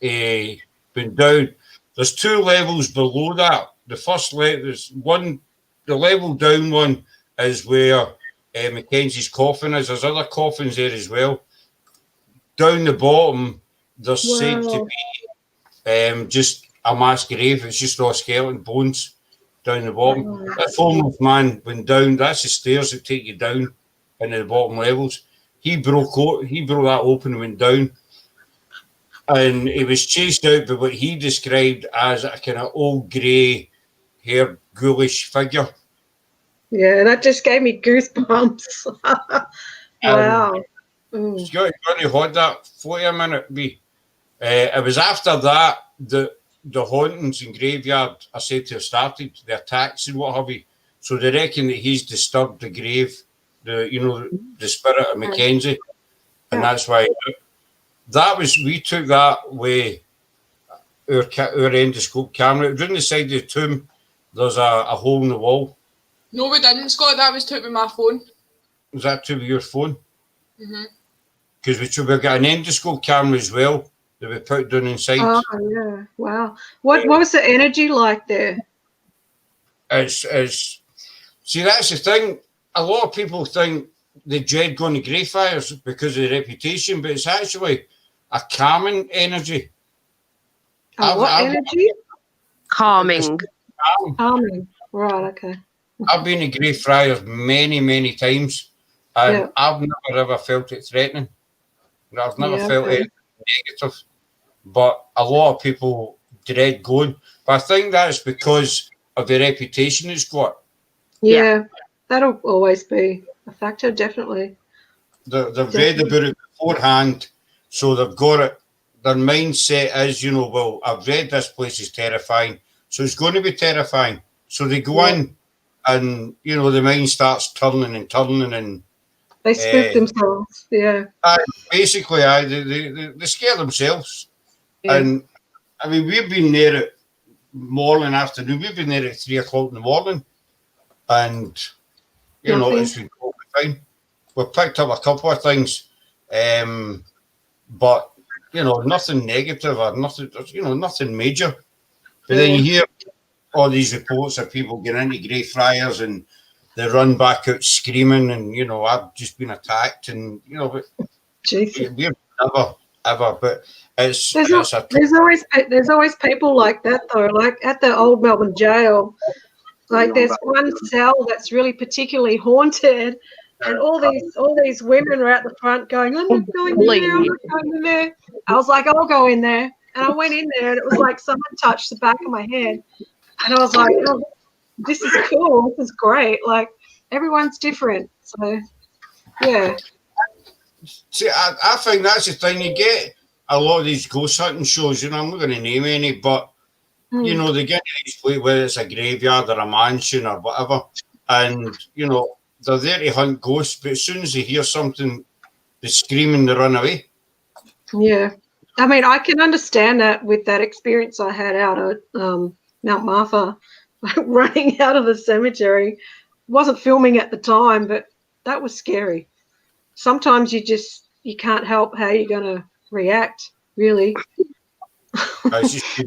And went down. There's 2 levels below that. The first level, there's one, the level down one is where Mackenzie's coffin is. There's other coffins there as well. Down the bottom, there's said to be just a mass grave. It's just all skeleton bones down the bottom. That homeless man went down. That's the stairs that take you down into the bottom levels. He broke that open and went down. And he was chased out by what he described as a kind of old grey haired ghoulish figure. Yeah, that just gave me goosebumps. Wow. You got to hold that for a minute, B. It was after that the hauntings in Graveyard are said to have started, the attacks and what have you. So they reckon that he's disturbed the grave, the spirit of Mackenzie, and that's why. We took that with our endoscope camera. Down the side of the tomb, there's a hole in the wall. No, we didn't, Scott. That was took with my phone. Was that to your phone? Because we've got an endoscope camera as well that we put down inside. Oh, yeah. Wow. What was the energy like there? See, that's the thing. A lot of people think they dread going to Greyfriars because of the reputation, but it's actually a calming energy. What energy? Calming. Calming. Right, okay. I've been to Greyfriars many, many times, and I've never ever felt it threatening. I've never felt it negative. But a lot of people dread going. But I think that's because of the reputation it's got. Yeah, that'll always be a factor, definitely. They've read about it beforehand, so they've got it. Their mindset is, well, I've read this place is terrifying, so it's going to be terrifying. So they go in, and the mind starts turning and they spook themselves. Yeah. Basically, they scare themselves. Yeah. And I mean, we've been there at morning, afternoon. We've been there at 3 o'clock in the morning, and it's been fine. We've picked up a couple of things, but nothing negative or nothing, nothing major. But then you hear all these reports of people getting into Greyfriars and they run back out screaming, and I've just been attacked, and but we're never ever. But there's always people like that though. Like at the old Melbourne jail, like there's one cell that's really particularly haunted, and all these women are at the front going, "I'm not going in there. I'm not going in there." I was like, "I'll go in there," and I went in there, and it was like someone touched the back of my head, and I was like, "Oh, this is cool. This is great." Like everyone's different, so yeah. See, I think that's the thing. You get a lot of these ghost hunting shows. I'm not going to name any, but they get to these places, whether it's a graveyard or a mansion or whatever, and they're there to hunt ghosts. But as soon as they hear something, they scream and they run away. Yeah, I mean, I can understand that with that experience I had out at Mount Martha, running out of the cemetery. wasn't filming at the time, but that was scary. Sometimes you can't help how you're going to react, really. It's just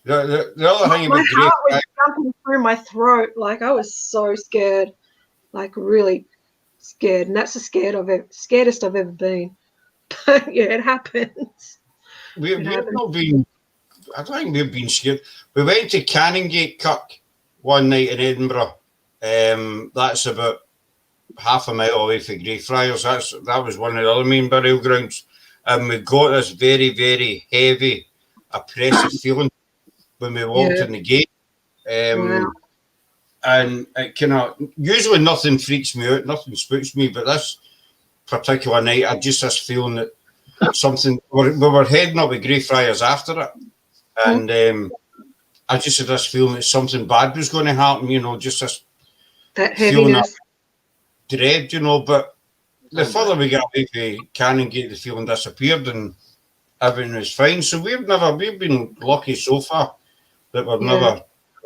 the other thing My about heart was Grey, jumping through my throat. Like, I was so scared, like really scared. And that's the scaredest I've ever been. But yeah, it happens. we've not been. I don't think we've been scared. We went to Canongate Kirk one night in Edinburgh. That's about half a mile away from Greyfriars. That was one of the other main burial grounds, and we got this very, very heavy, oppressive feeling when we walked in the gate. Wow. And it kind of usually nothing freaks me out, nothing spooks me, but this particular night, I just this feeling that something. We were heading up with Greyfriars after it, and I just had this feeling that something bad was going to happen. You know, just this That feeling heaviness. of dread. You know, but the further we got away from Canongate, the feeling disappeared and everything was fine. So we've been lucky so far that we've never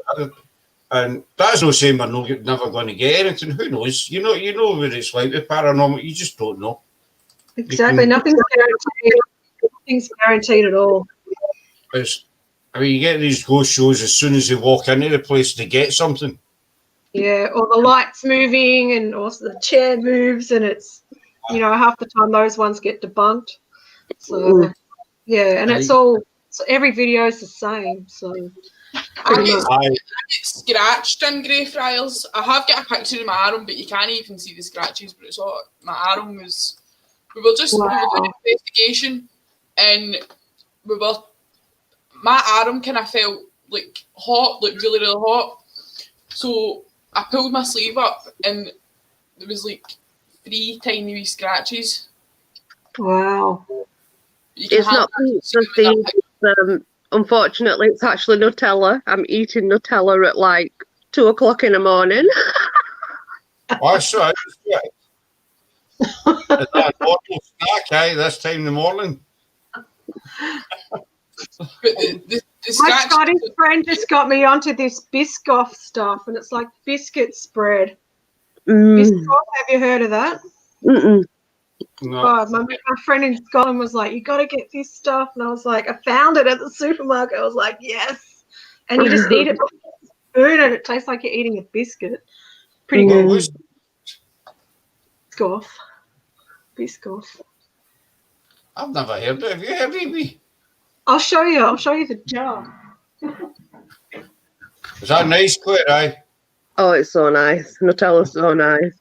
had it. And that's no saying we're never going to get anything. Who knows? You know what it's like with paranormal. You just don't know. Exactly. Nothing's guaranteed. Nothing's guaranteed at all. You get these ghost shows as soon as they walk into the place, they get something. Yeah, or the lights moving and also the chair moves, and it's, half the time those ones get debunked. So, yeah, and it's all, so every video is the same. So, I get scratched in Greyfriars. I have got a picture of my arm, but you can't even see the scratches. But it's all my arm was. We were doing an investigation, and my arm kind of felt like hot, like really, really hot. So I pulled my sleeve up, and there was like 3 tiny wee scratches. wow. It's not pizza. Unfortunately, it's actually Nutella. I'm eating Nutella at like 2 o'clock in the morning. Oh, sorry. Is that a normal snack, this time in the morning? But the My scratch. Scottish friend just got me onto this Biscoff stuff, and it's like biscuit spread. Biscoff, have you heard of that? Mm-mm. No. God, my friend in Scotland was like, "You got to get this stuff," and I was like, "I found it at the supermarket." I was like, "Yes," and you just eat it with a spoon, and it tastes like you're eating a biscuit. Pretty What good. was Biscoff. I've never heard of it. Have you heard of it? I'll show you. I'll show you the jar. Is that nice, Claire? Aye? Oh, it's so nice. Nutella's so nice.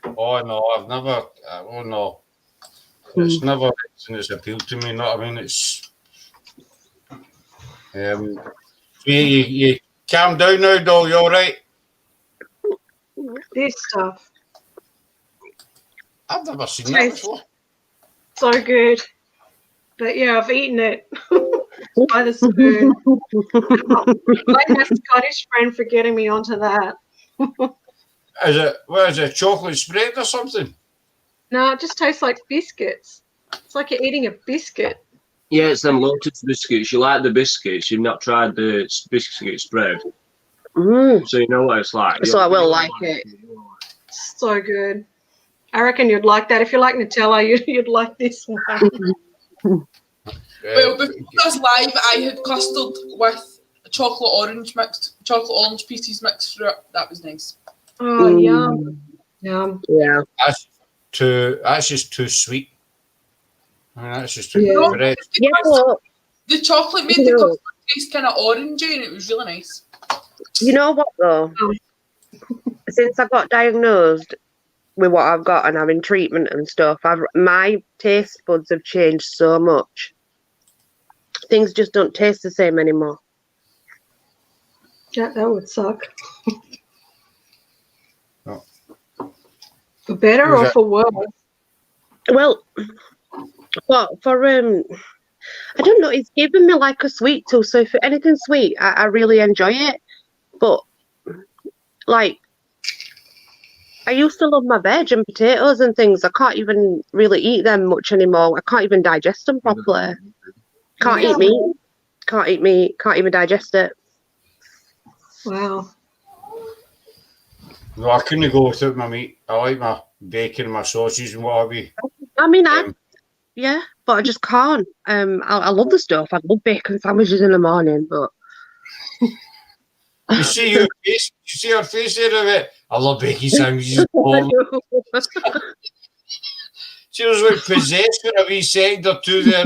Oh, no, I've never. Oh, no. It's never something that's appealed to me. You know what I mean? It's. You calm down now, doll. You all right? This stuff. I've never seen that before. So good. But yeah, I've eaten it by the spoon. Like my Scottish friend for getting me onto that. Is it chocolate spread or something? No, it just tastes like biscuits. It's like you're eating a biscuit. Yeah, it's them Lotus biscuits. You like the biscuits. You've not tried the biscuit spread. So you know what it's like. So I will like it. So good. I reckon you'd like that. If you like Nutella, you'd like this one. Well, before this live, I had custard with chocolate orange pieces mixed through it. That was nice. Oh, yum. Yum. Yeah. That's just too sweet. I mean, that's just too Yeah. bread. Yeah, but The chocolate made the custard taste kind of orangey, and it was really nice. you know what though? Since I got diagnosed with what I've got and having treatment and stuff, my taste buds have changed so much. Things just don't taste the same anymore. Yeah, that would suck. Oh. For better or for worse? Well, for I don't know, it's given me like a sweet tooth. So if anything sweet, I really enjoy it. But like, I used to love my veg and potatoes and things. I can't even really eat them much anymore. I can't even digest them properly. Can't eat meat. Can't eat meat. Can't even digest it. Wow. No, I couldn't go without my meat. I like my bacon and my sausage and what have you. I mean, Um, yeah, but I just can't. I love the stuff. I love bacon sandwiches in the morning, but you see your face. You see her face there of it. I love bacon sandwiches. Oh, she was like possessed for a wee second or two there.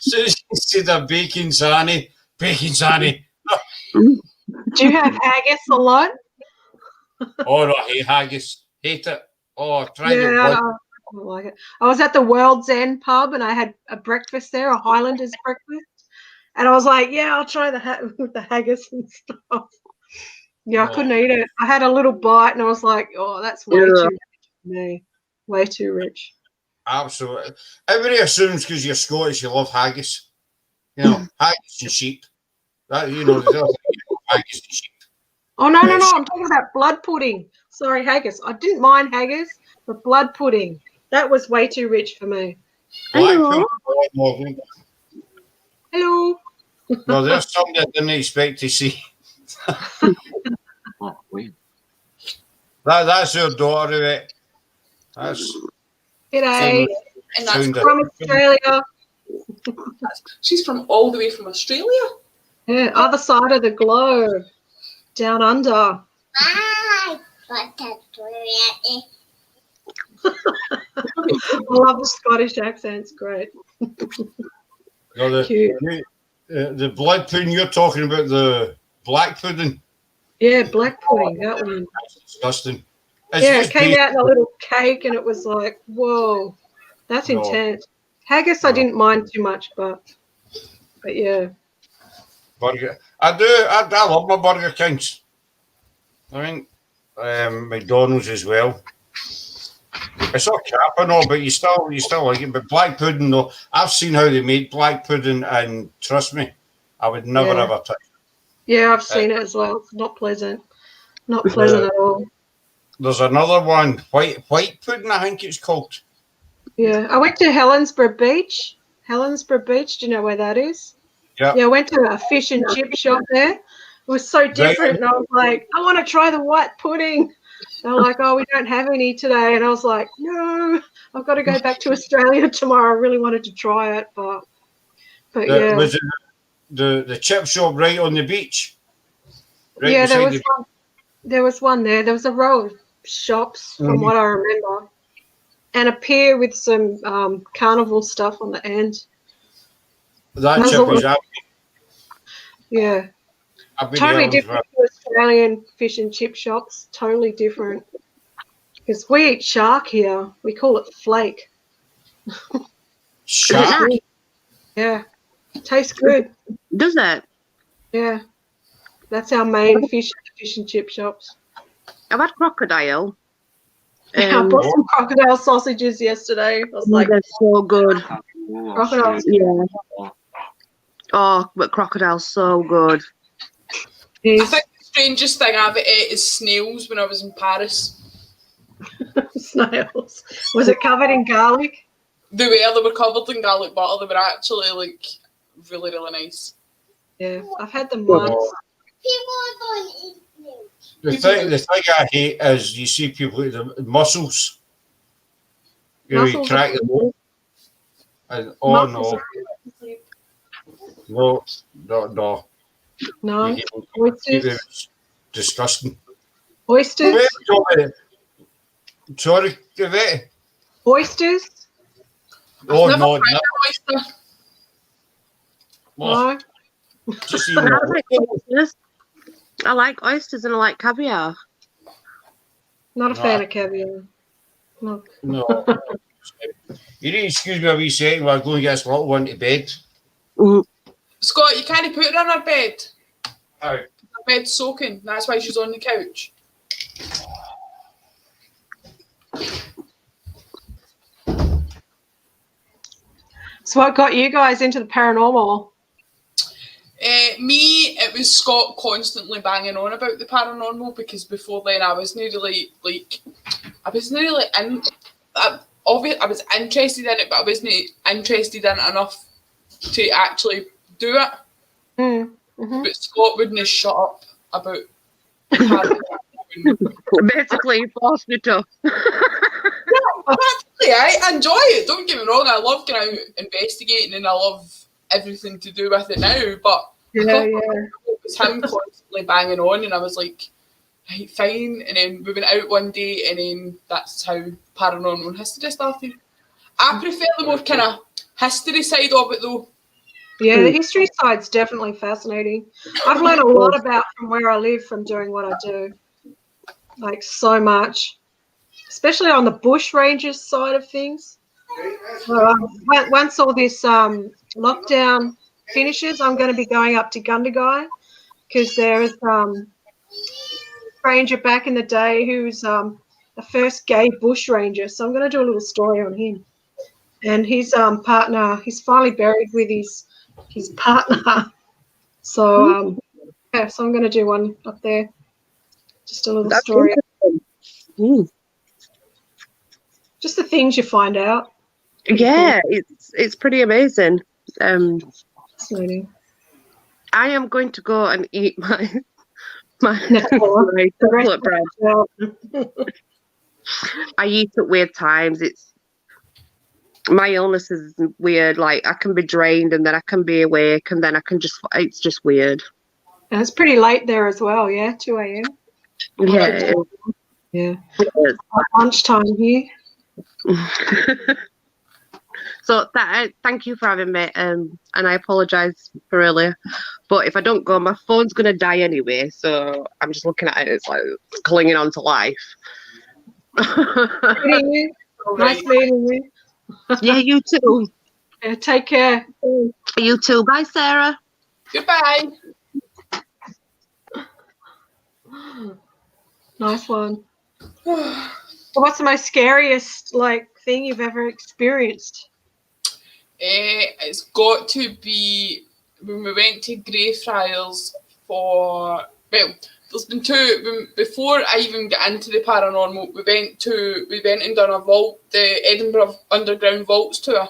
So she said a bacon sanny. Bacon sanny. Do you have haggis a lot? Oh no, I hate haggis. Hate it. Oh, try Yeah, your I blood. don't like it. I was at the World's End pub and I had a breakfast there, a Highlanders breakfast, and I was like, "Yeah, I'll try with the haggis and stuff." Yeah, I couldn't eat it. I had a little bite and I was like, "Oh, that's way too rich for me. Way too rich." Absolutely. Everybody assumes because you're Scottish you love haggis. You know, haggis and sheep. That you know, haggis and sheep. Oh no, no, no! I'm talking about blood pudding. Sorry, haggis. I didn't mind haggis, but blood pudding, that was way too rich for me. Blackpool. Hello. No, there's something I didn't expect to see. Oh, weird. That's her daughter of it. That's G'day. And that's From Australia. she's from all the way from Australia. Yeah, other side of the globe. Down under. Bye. I love the Scottish accent. It's great. no, Cute. the blood pudding you're talking about, the black pudding. Yeah, black pudding, that one. That's disgusting. It's Yeah, it just came bacon. out in a little cake and it was like, whoa, that's No. intense. Haggis I No. didn't mind too much, but yeah. Burger. I do. I love my Burger Kings. I mean, McDonald's as well. It's all crap and all, but you still like it. But black pudding, though, I've seen how they make black pudding, and trust me, I would never Yeah. ever touch it. Yeah, I've seen it as well. It's not pleasant. Not pleasant at all. There's another one, white pudding, I think it's called. Yeah, I went to Helensburgh Beach. Helensburgh Beach, do you know where that is? Yeah. Yeah, I went to a fish and chip shop there. It was so different, and I was like, I want to try the white pudding. They were like, oh, we don't have any today. And I was like, no, I've got to go back to Australia tomorrow. I really wanted to try it, but yeah. Was it the chip shop right on the beach? Right Yeah, there beside was one. There was one there. There was a row of shops, from what I remember, and a pier with some carnival stuff on the end. that That's chip what is out. Yeah, I've been totally there different to Australian fish and chip shops. Totally different. Because we eat shark here. We call it flake. Shark. Yeah, tastes good. does it? Yeah, that's our main fish and chip shops. I've had crocodile. I bought some crocodile sausages yesterday. I was like, They're so good. crocodile. Yeah. Oh, but crocodile's so good. I think the strangest thing I've ate is snails when I was in Paris. Snails. Was it covered in garlic? They were covered in garlic butter. They were actually like really, really nice. Yeah, I've had them once. People don't eat milk. The thing I hate is you see people with the mussels. You know, you Mussels crack are them good. open. And, Mussels no. No. You keep Oysters. it disgusting. Oysters. Sorry, Yvette. Oysters. Oh, Never no. tried an oyster. No. No. Just I even like oysters. I like oysters and I like caviar. Not a No. fan of caviar. No. No. You need to excuse me a wee second while I go and get this little one to bed. Mm. Scott, you can't put her in her bed. Oh. Her bed's soaking. That's why she's on the couch. So what got you guys into the paranormal? Me, it was Scott constantly banging on about the paranormal because before then I was nearly I was interested in it, but I wasn't interested in it enough to actually do it. Mm. Mm-hmm. But Scott wouldn't shut up. about Basically, you forced me to. practically, I enjoy it. Don't get me wrong. I love going out investigating, and I love everything to do with it now. But it was him constantly banging on, and I was like, right, fine. And then we went out one day, and then that's how Paranormal History started. I prefer the more kind of history side of it, though. Yeah, the history side's definitely fascinating. I've learned a lot about from where I live from doing what I do. Like so much, especially on the bush rangers side of things. So, once all this lockdown finishes, I'm going to be going up to Gundagai because there's a ranger back in the day who's the first gay bush ranger. So I'm going to do a little story on him. And his partner, he's finally buried with his partner. So so I'm going to do one up there. Just a little story. Just the things you find out. Yeah, it's pretty amazing. Fascinating. I am going to go and eat my chocolate bread. I eat at weird times. My illness is weird. Like I can be drained and then I can be awake and then I can it's just weird. And it's pretty late there as well, yeah, 2 a.m. Yeah. Yeah. Lunchtime here. So thank you for having me, and I apologise for earlier. But if I don't go, my phone's gonna die anyway. So I'm just looking at it. It's like clinging on to life. Meeting you. Nice meeting you. Yeah, you too. Yeah, take care. You too. Bye, Sarah. Goodbye. Nice one. What's the most scariest thing you've ever experienced? It's got to be when we went to Greyfriars for, well, there's been two, before I even got into the paranormal, we went and done a vault, the Edinburgh Underground Vaults tour.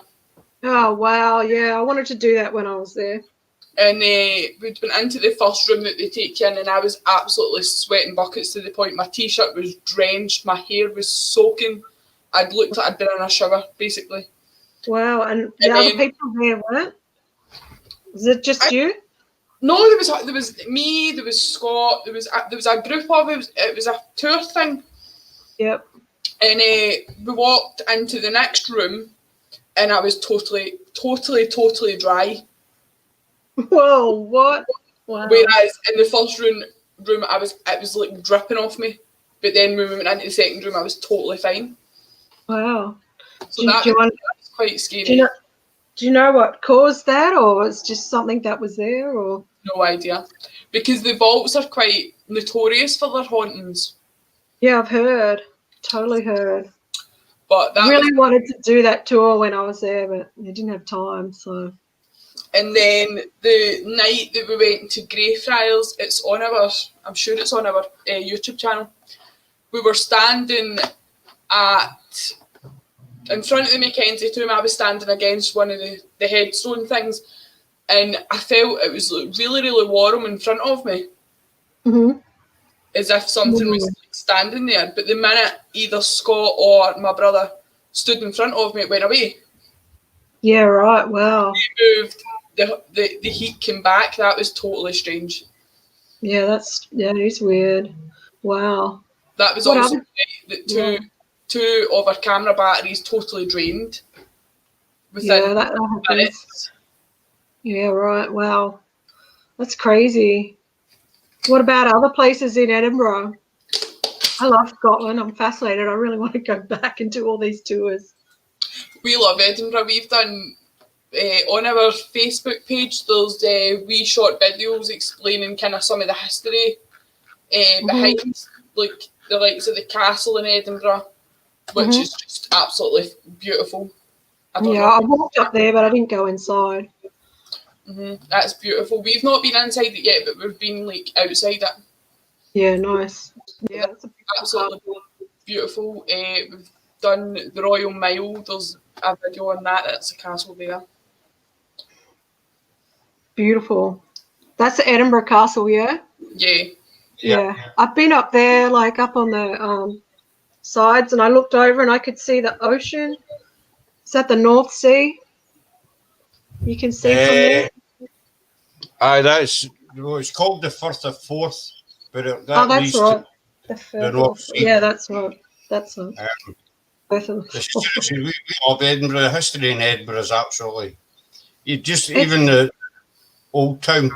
Oh, wow, yeah, I wanted to do that when I was there. And we'd been into the first room that they take you in, and I was absolutely sweating buckets to the point my t-shirt was drenched, my hair was soaking. I'd looked like I'd been in a shower, basically. Wow, and the other people there weren't? Was it just you? No, there was me, there was Scott, there was a group of it was a tour thing. Yep. And we walked into the next room, and I was totally dry. Whoa, what? Wow. Whereas in the first room it was like dripping off me. But then when we went into the second room, I was totally fine. Wow. So that was quite scary. Do you know what caused that, or was it just something that was there, or? No idea. Because the vaults are quite notorious for their hauntings. Yeah, I've heard. Totally heard. But I really wanted to do that tour when I was there, but I didn't have time, so. And then the night that we went to Greyfriars, I'm sure it's on our YouTube channel. We were standing in front of the Mackenzie tomb. I was standing against one of the headstone things, and I felt it was really, really warm in front of me. Mm-hmm. As if something was standing there. But the minute either Scott or my brother stood in front of me, it went away. Yeah, right. Wow. They moved. The heat came back. That was totally strange. Yeah, it is weird. Wow. That was also that two of our camera batteries totally drained. Within that minutes. Yeah, right. Wow. That's crazy. What about other places in Edinburgh? I love Scotland. I'm fascinated. I really want to go back and do all these tours. We love Edinburgh. We've done on our Facebook page, there's wee short videos explaining kind of some of the history behind like the likes of the castle in Edinburgh, which is just absolutely beautiful. I walked up there, but I didn't go inside. That's beautiful. We've not been inside it yet, but we've been like outside it. Yeah, nice. Yeah, that's absolutely beautiful. We've done the Royal Mile. There's a video on that. That's a castle there. Beautiful. That's the Edinburgh Castle, yeah? Yeah. Yeah. I've been up there, like up on the sides, and I looked over and I could see the ocean. Is that the North Sea? You can see from there. Aye, it's called the Firth of Forth, but that Oh, that's leads right. to The the North Firth. Sea. Yeah, that's right. That's right. Firth of Seriously, we love Edinburgh. The history in Edinburgh is absolutely. You just It's- even the old town.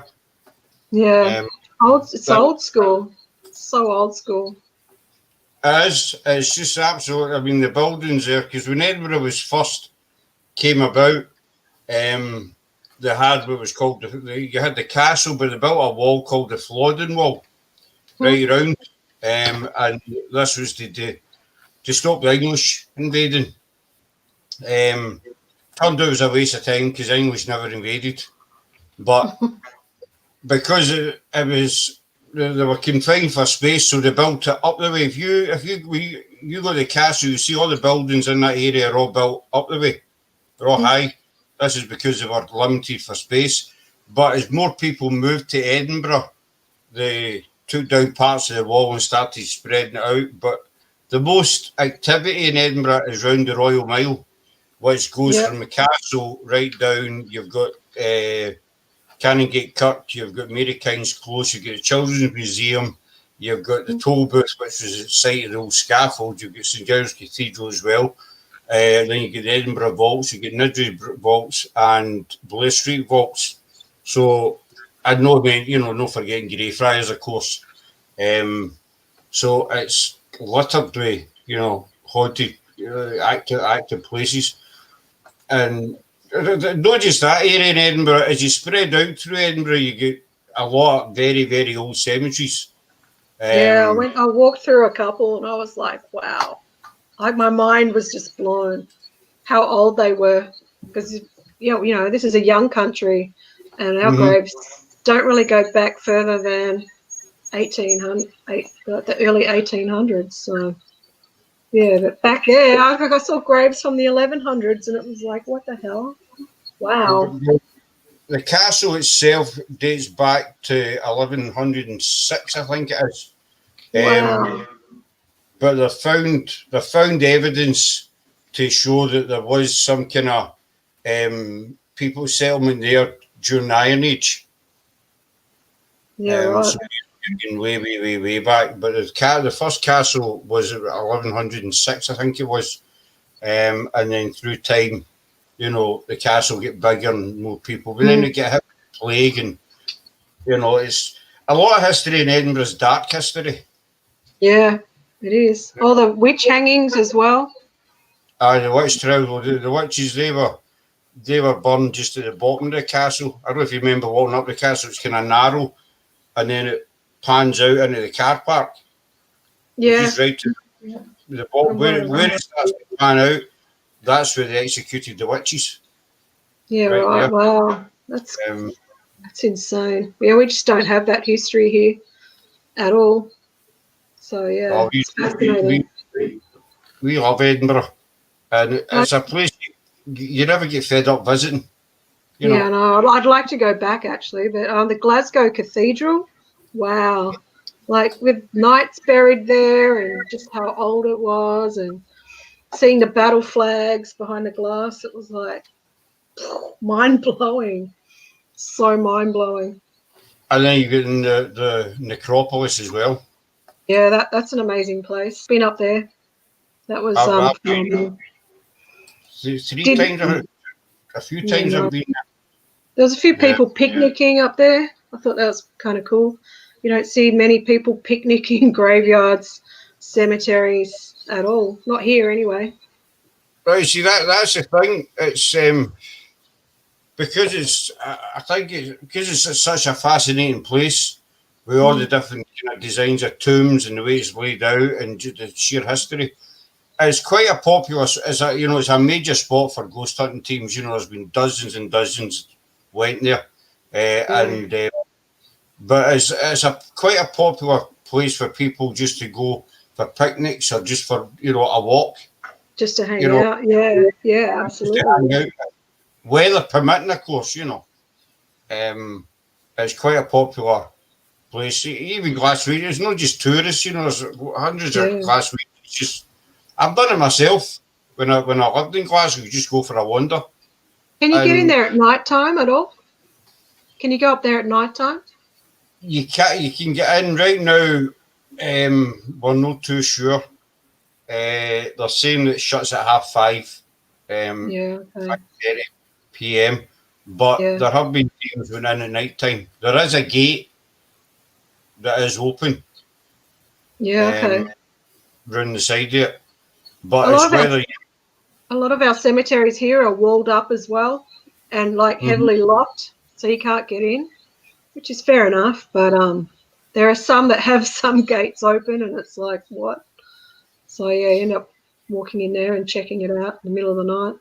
Yeah. It's that- old school. So old school. It's just absolutely. I mean, the buildings there, because when Edinburgh was first came about, they had what was called you had the castle, but they built a wall called the Flodden Wall, right around, and this was to stop the English invading. Turned out it was a waste of time because the English never invaded, but because it was. They were confined for space, so they built it up the way. If you go to the castle, you see all the buildings in that area are all built up the way. They're all high. This is because they were limited for space. But as more people moved to Edinburgh, they took down parts of the wall and started spreading it out. But the most activity in Edinburgh is round the Royal Mile, which goes from the castle right down. You've got Canongate Kirk, you've got Mary King's Close, you've got the Children's Museum, you've got the toll booth, which was at the site of the old scaffold, you've got St Giles Cathedral as well, and then you get the Edinburgh Vaults, you get Niddry Vaults and Blair Street Vaults. So I know, no forgetting Greyfriars, of course. So it's littered with, haunted, active places. And not just that area in Edinburgh, as you spread out through Edinburgh, you get a lot of very, very old cemeteries. I walked through a couple and I was like, wow. My mind was just blown how old they were. Because, this is a young country and our graves don't really go back further than the early 1800s. So, yeah, but back there, I saw graves from the 1100s and it was like, what the hell? Wow. The castle itself dates back to 1106, I think it is. Wow. But they found evidence to show that there was some kind of people settlement there during the Iron Age. Yeah, right. So way back. But the first castle was 1106, I think it was. And then through time, the castle get bigger and more people. But then they get hit with plague and, it's a lot of history in Edinburgh's dark history. Yeah, it is. All the witch hangings as well. The witch trial, the witches, they were burned just at the bottom of the castle. I don't know if you remember walking up the castle, it's kind of narrow, and then it pans out into the car park. Yeah. Just right to the bottom. Where it starts to pan out, that's where they executed the witches. Yeah, right. Wow. That's insane. Yeah, we just don't have that history here at all. So, yeah, it's fascinating. We love Edinburgh. And it's a place you never get fed up visiting. Yeah, no, I'd like to go back actually, but the Glasgow Cathedral, wow. Like with knights buried there and just how old it was and seeing the battle flags behind the glass, it was like mind-blowing. So mind-blowing. And then you get in the necropolis as well. Yeah, that's an amazing place. Been up there. That was phenomenal. A few times I've been there. There was a few people picnicking up there. I thought that was kind of cool. You don't see many people picnicking graveyards, cemeteries at all. Not here anyway. Right, see that's the thing. It's because it's such a fascinating place with all the different kind of designs of tombs and the way it's laid out and the sheer history. It's quite a popular. It's a major spot for ghost hunting teams. There's been dozens and dozens went there, but it's quite a popular place for people just to go for picnics or just for a walk. Just to hang out, yeah, absolutely. Just to hang out. Weather permitting, of course, it's quite a popular place. Even Glaswegian, it's not just tourists, you know, there's hundreds of Glaswegian. It's just, I've done it myself when I lived in Glasgow. You just go for a wander. Can you get in there at night time at all? Can you go up there at night time? You can get in right now. We're not too sure. They're saying that it shuts at 5:30 p.m. But there have been times when in at night time. There is a gate that is open. Round the side of it. But it's whether a lot of our cemeteries here are walled up as well and like heavily locked, so you can't get in, which is fair enough. But there are some that have some gates open, and it's like, what? So you end up walking in there and checking it out in the middle of the night.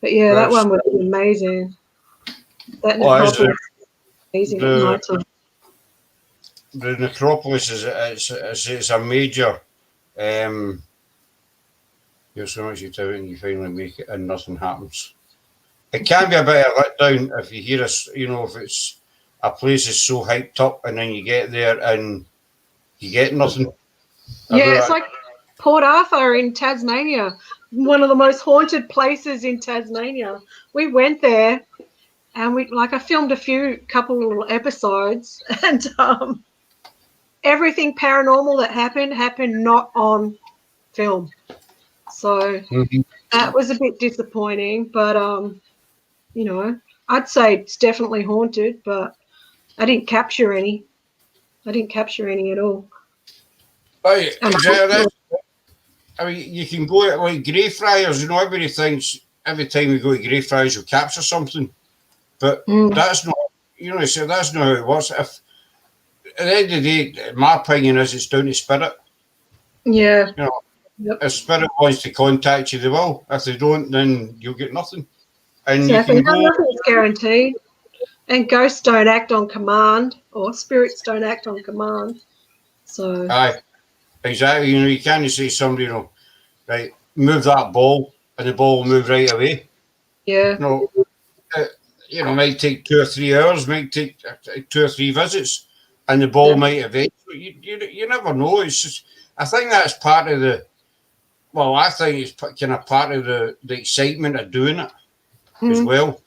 But that one would be amazing. That necropolis is amazing at night time. The necropolis is a major. You're so much you do it and you finally make it and nothing happens. It can be a bit of a letdown if you hear us, you know, if it's a place is so hyped up and then you get there and you get nothing. It's like Port Arthur in Tasmania, one of the most haunted places in Tasmania. We went there and I filmed a couple of little episodes, and everything paranormal that happened not on film. So that was a bit disappointing, but you know, I'd say it's definitely haunted, but I didn't capture any. At all. Right, exactly. I mean, you can go like Greyfriars, you know, everybody thinks every time you go to Greyfriars you'll capture something. But that's not, you know, so that's not how it works. If at the end of the day, my opinion is it's down to spirit. Yeah. You know, if spirit wants to contact you, they will. If they don't, then you'll get nothing. And nothing's guaranteed. And ghosts don't act on command, or spirits don't act on command. So exactly. You know, you can't say somebody, you know, right, move that ball, and the ball will move right away. Yeah. You know, might take 2 or 3 hours, might take 2 or 3 visits, and the ball might eventually. You never know. It's just, I think that's part of the. Well, I think it's kind of part of the excitement of doing it as well.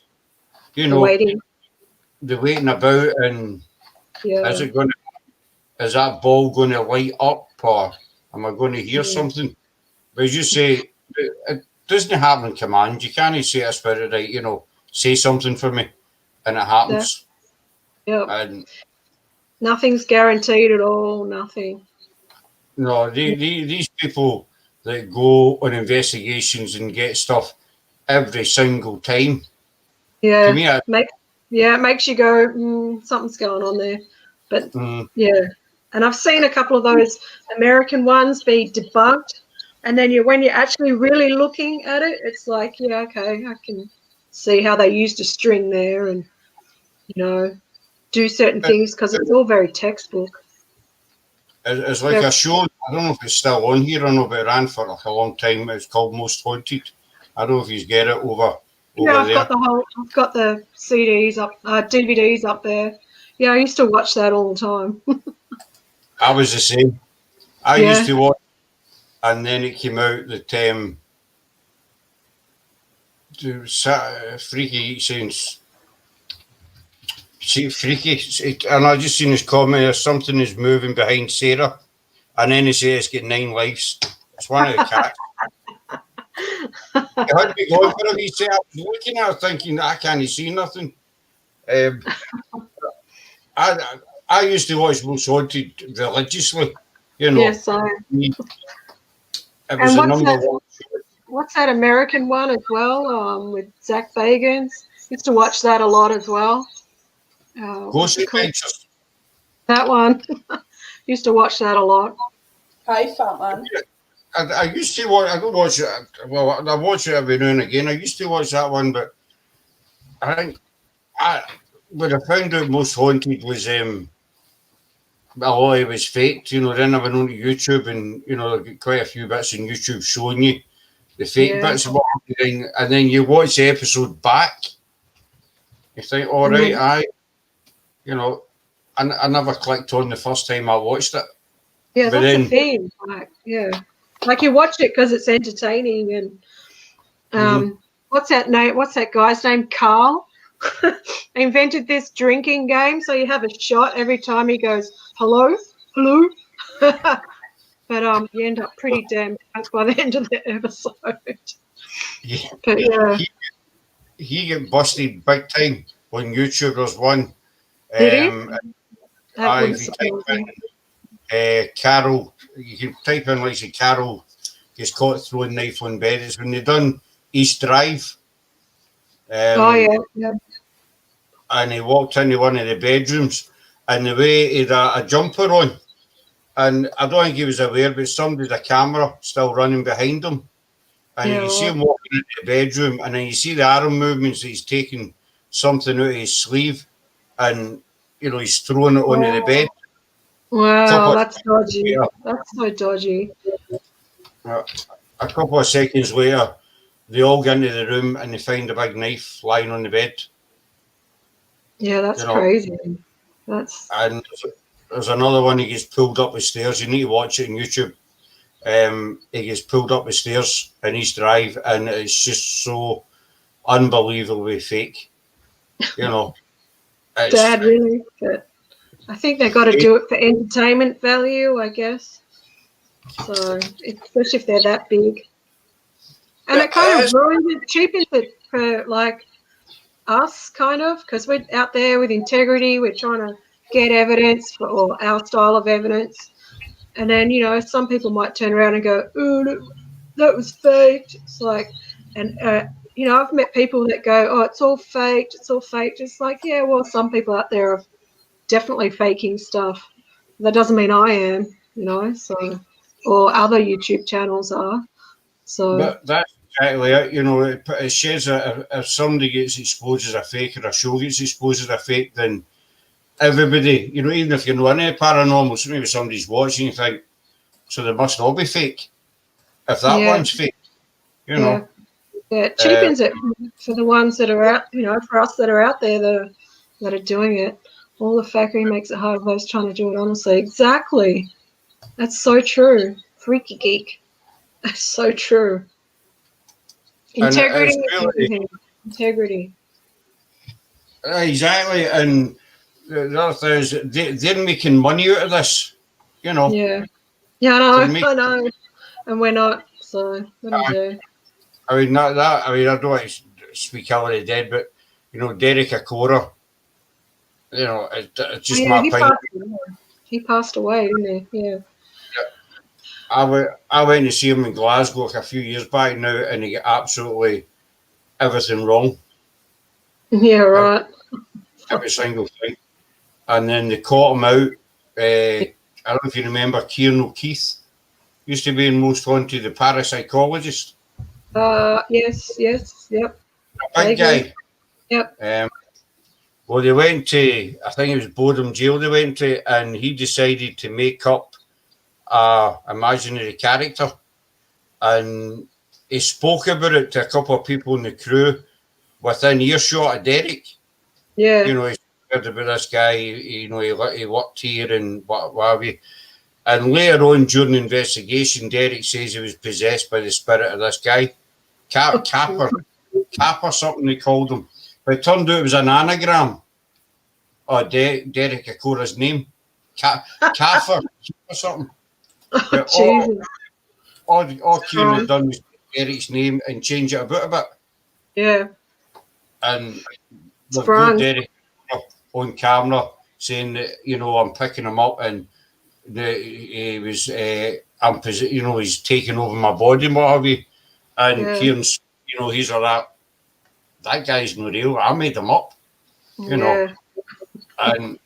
You know, the waiting about, and is that ball going to light up, or am I going to hear something? But as you say, it doesn't happen in command. You can't say a spirit, right, you know, say something for me, and it happens. And nothing's guaranteed at all. Nothing. No, these people that go on investigations and get stuff every single time. Yeah, to me, it makes you go, something's going on there. But and I've seen a couple of those American ones be debunked, and then when you're actually really looking at it, it's like, okay, I can see how they used a string there, and you know, do certain things because it's all very textbook. It's like a show. I don't know if it's still on here. I know, but it ran for like a long time. It's called Most Haunted. I don't know if you get it over I've there. I've got the CDs up, DVDs up there. Yeah, I used to watch that all the time. I was the same. I used to watch, and then it came out that Freaky Saints. See, Freaky, and I just seen his comment, or something is moving behind Sarah, and then he says it's got 9 lives. It's one of the cats. It had me going for him. He said, I was looking at it thinking, I can't see nothing. I used to watch Most Haunted religiously, you know. Yes, it was a number one. What's that American one as well, with Zach Bagans? Used to watch that a lot as well. Ghost Adventures. That one. Used to watch that a lot. Hi, fat man. I used to watch. I don't watch it. Well, I watch it every now and again. I used to watch that one, but I think when I found out Most Haunted was a lot of it was faked. You know, then I went on to YouTube, and you know, I've got quite a few bits on YouTube showing you the fake bits of what I'm doing, and then you watch the episode back. You think, all right, you know, I never clicked on the first time I watched it. Yeah, But that's then- the thing. Like, yeah, like you watch it because it's entertaining. And what's that name? What's that guy's name? Carl invented this drinking game. So you have a shot every time he goes, "Hello, hello." But you end up pretty damn drunk by the end of the episode. Yeah. But yeah, He get busted big time on YouTube. There's one. Did he? That wouldn't If you surprise type me. in Carol, you can type in like say Carol gets caught throwing knife on bed. It's when they done East Drive. Oh yeah. And he walked into one of the bedrooms, and the way he had a jumper on, and I don't think he was aware, but somebody had a camera still running behind him, and you Yeah, can see him walking into the bedroom, and then you see the arm movements. He's taking something out of his sleeve, and he's throwing it onto the bed. Wow, Couple- that's dodgy. Yeah. That's so dodgy. A couple of seconds later, they all get into the room and they find a big knife lying on the bed. Yeah, that's You know. crazy. That's And there's another one. He gets pulled up the stairs. You need to watch it on YouTube. He gets pulled up the stairs in East Drive, and it's just so unbelievably fake. It's, sad, really. But I think they got to do it for entertainment value, I guess. So, especially if they're that big, and it kind of ruins it, cheapens it for like us, kind of, because we're out there with integrity. We're trying to get evidence or our style of evidence, and then some people might turn around and go, "Oh, that was faked." It's like, and I've met people that go, "Oh, it's all faked. It's all faked." It's like, yeah, well, some people out there are definitely faking stuff. That doesn't mean I am, so, or other YouTube channels are. So, But that's exactly it. It shows that if somebody gets exposed as a fake or a show gets exposed as a fake, then everybody, even if you're not into paranormal, so maybe somebody's watching, you think, so they must all be fake. If that Yeah. one's fake, yeah, it cheapens it for the ones that are out, for us that are out there that are doing it. All the fakery makes it hard for those trying to do it honestly. Exactly. That's so true. Freaky geek. That's so true. And Integrity. it's really- everything. Integrity. Exactly. And the other thing is, they're making money out of this, Yeah. Yeah, I To me- know. I know. And we're not. So what do you do? I mean, not that. I mean, I don't want to speak ill of the dead, but Derek Akora. It's just my opinion. He passed away, didn't he? Yeah. I went to see him in Glasgow a few years back now, and he got absolutely everything wrong, Yeah, right. every single thing. And then they caught him out. I don't know if you remember Kieran O'Keefe, used to be in Most Haunted, the parapsychologist. Yes, yep. A big Vaguely. guy. Yep. Well, they went to, I think it was Bodom Jail they went to, and he decided to make up a imaginary character. And he spoke about it to a couple of people in the crew within earshot of Derek. Yeah. He heard about this guy, he worked here and what have you. And later on during the investigation, Derek says he was possessed by the spirit of this guy. Cap or something they called him. But it turned out it was an anagram of Derek Akora's name. Kaffer or something. But Jesus. all Kieran had done was take Derek's name and change it about a bit. Yeah. And they've Sprung. got Derek on camera saying that, I'm picking him up and he was, he's taking over my body and what have you. And Yeah. Kieran's, he's all that guy's not real. I made him up, Yeah. And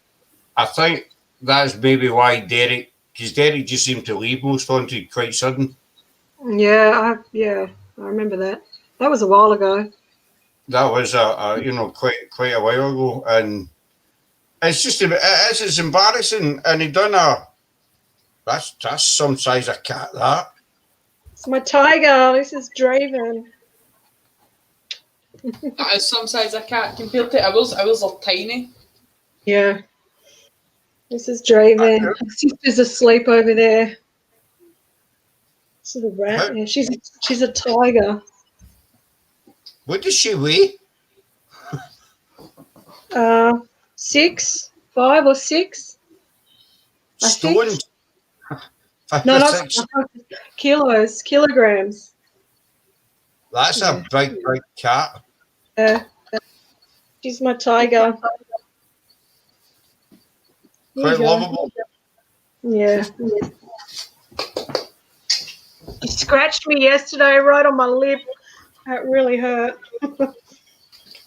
I think that's maybe why Derek, because Derek just seemed to leave Most Haunted quite sudden. Yeah. I remember that. That was a while ago. That was quite a while ago, and it's just it's embarrassing. And he done that's some size of cat that. It's my tiger. This is Draven. That is some size of cat compared to ours. Ours are tiny. Yeah. This is Draven. Her sister's asleep over there. This little rat. Yeah, she's a tiger. What does she weigh? 6, 5 or 6. I think. Stoned? 5 No, or not 6? kilograms. That's a big cat. She's my tiger. There Quite you go. lovable. Yeah. She scratched me yesterday right on my lip. That really hurt.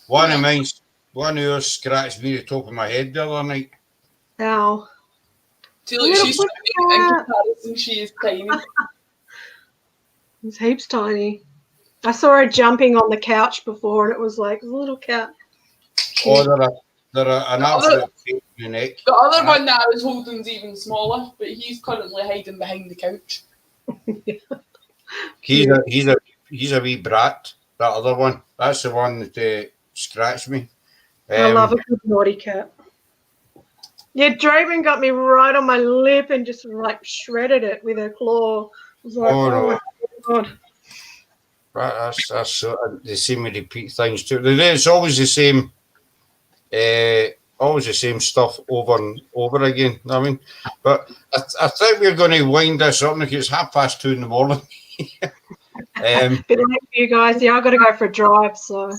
One of yours scratched me the top of my head the other night. Ow. See, look, Little she's pussy in cat. comparison, she is tiny. It's heaps tiny. I saw her jumping on the couch before, and it was like a little cat. Oh, they're an absolute pain in the neck. The other one that I was holding's even smaller, but he's currently hiding behind the couch. He's a wee brat. That other one. That's the one that scratched me. I love a good naughty cat. Yeah, Draven got me right on my lip and just like shredded it with her claw. I was like, Oh, no. my God. That's they seem to repeat things too. It's always the same. Always the same stuff over and over again. I mean, but I think we're going to wind this up because it's 2:30 in the morning. Good night for you guys. Yeah, I've got to go for a drive. So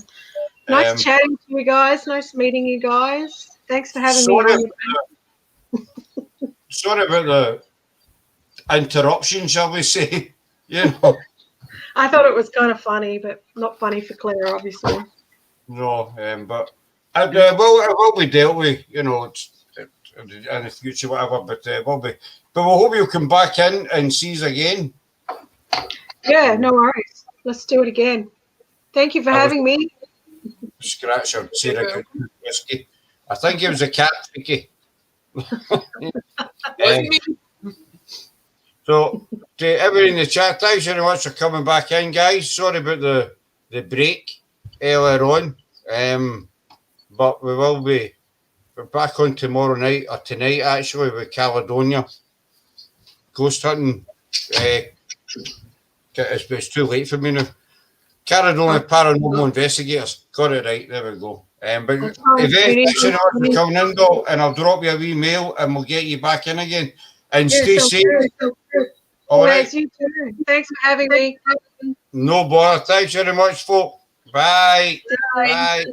nice chatting to you guys. Nice meeting you guys. Thanks for having me on. Sorry about the interruption, shall we say? You know. I thought it was kind of funny, but not funny for Claire, obviously. No, but it will be dealt with, you know, in the future, whatever. But it will be. But we'll hope you'll come back in and see us again. Yeah, no worries. Let's do it again. Thank you for having me. Scratch or Sarah whiskey. I think it was a cat, Vicky. So, to everyone in the chat, thanks very much for coming back in, guys. Sorry about the break earlier on, but we're back on tomorrow night, or tonight actually, with Caledonia. Ghost hunting. It's too late for me now. Caledonia Paranormal Investigators. Got it right, there we go. But Yvette, thanks very much for coming in, though, and I'll drop you a wee mail and we'll get you back in again. And stay safe. All right. Yes, you too. Thanks for having me. No bother. Thanks very much, folk. Bye. Bye. Bye.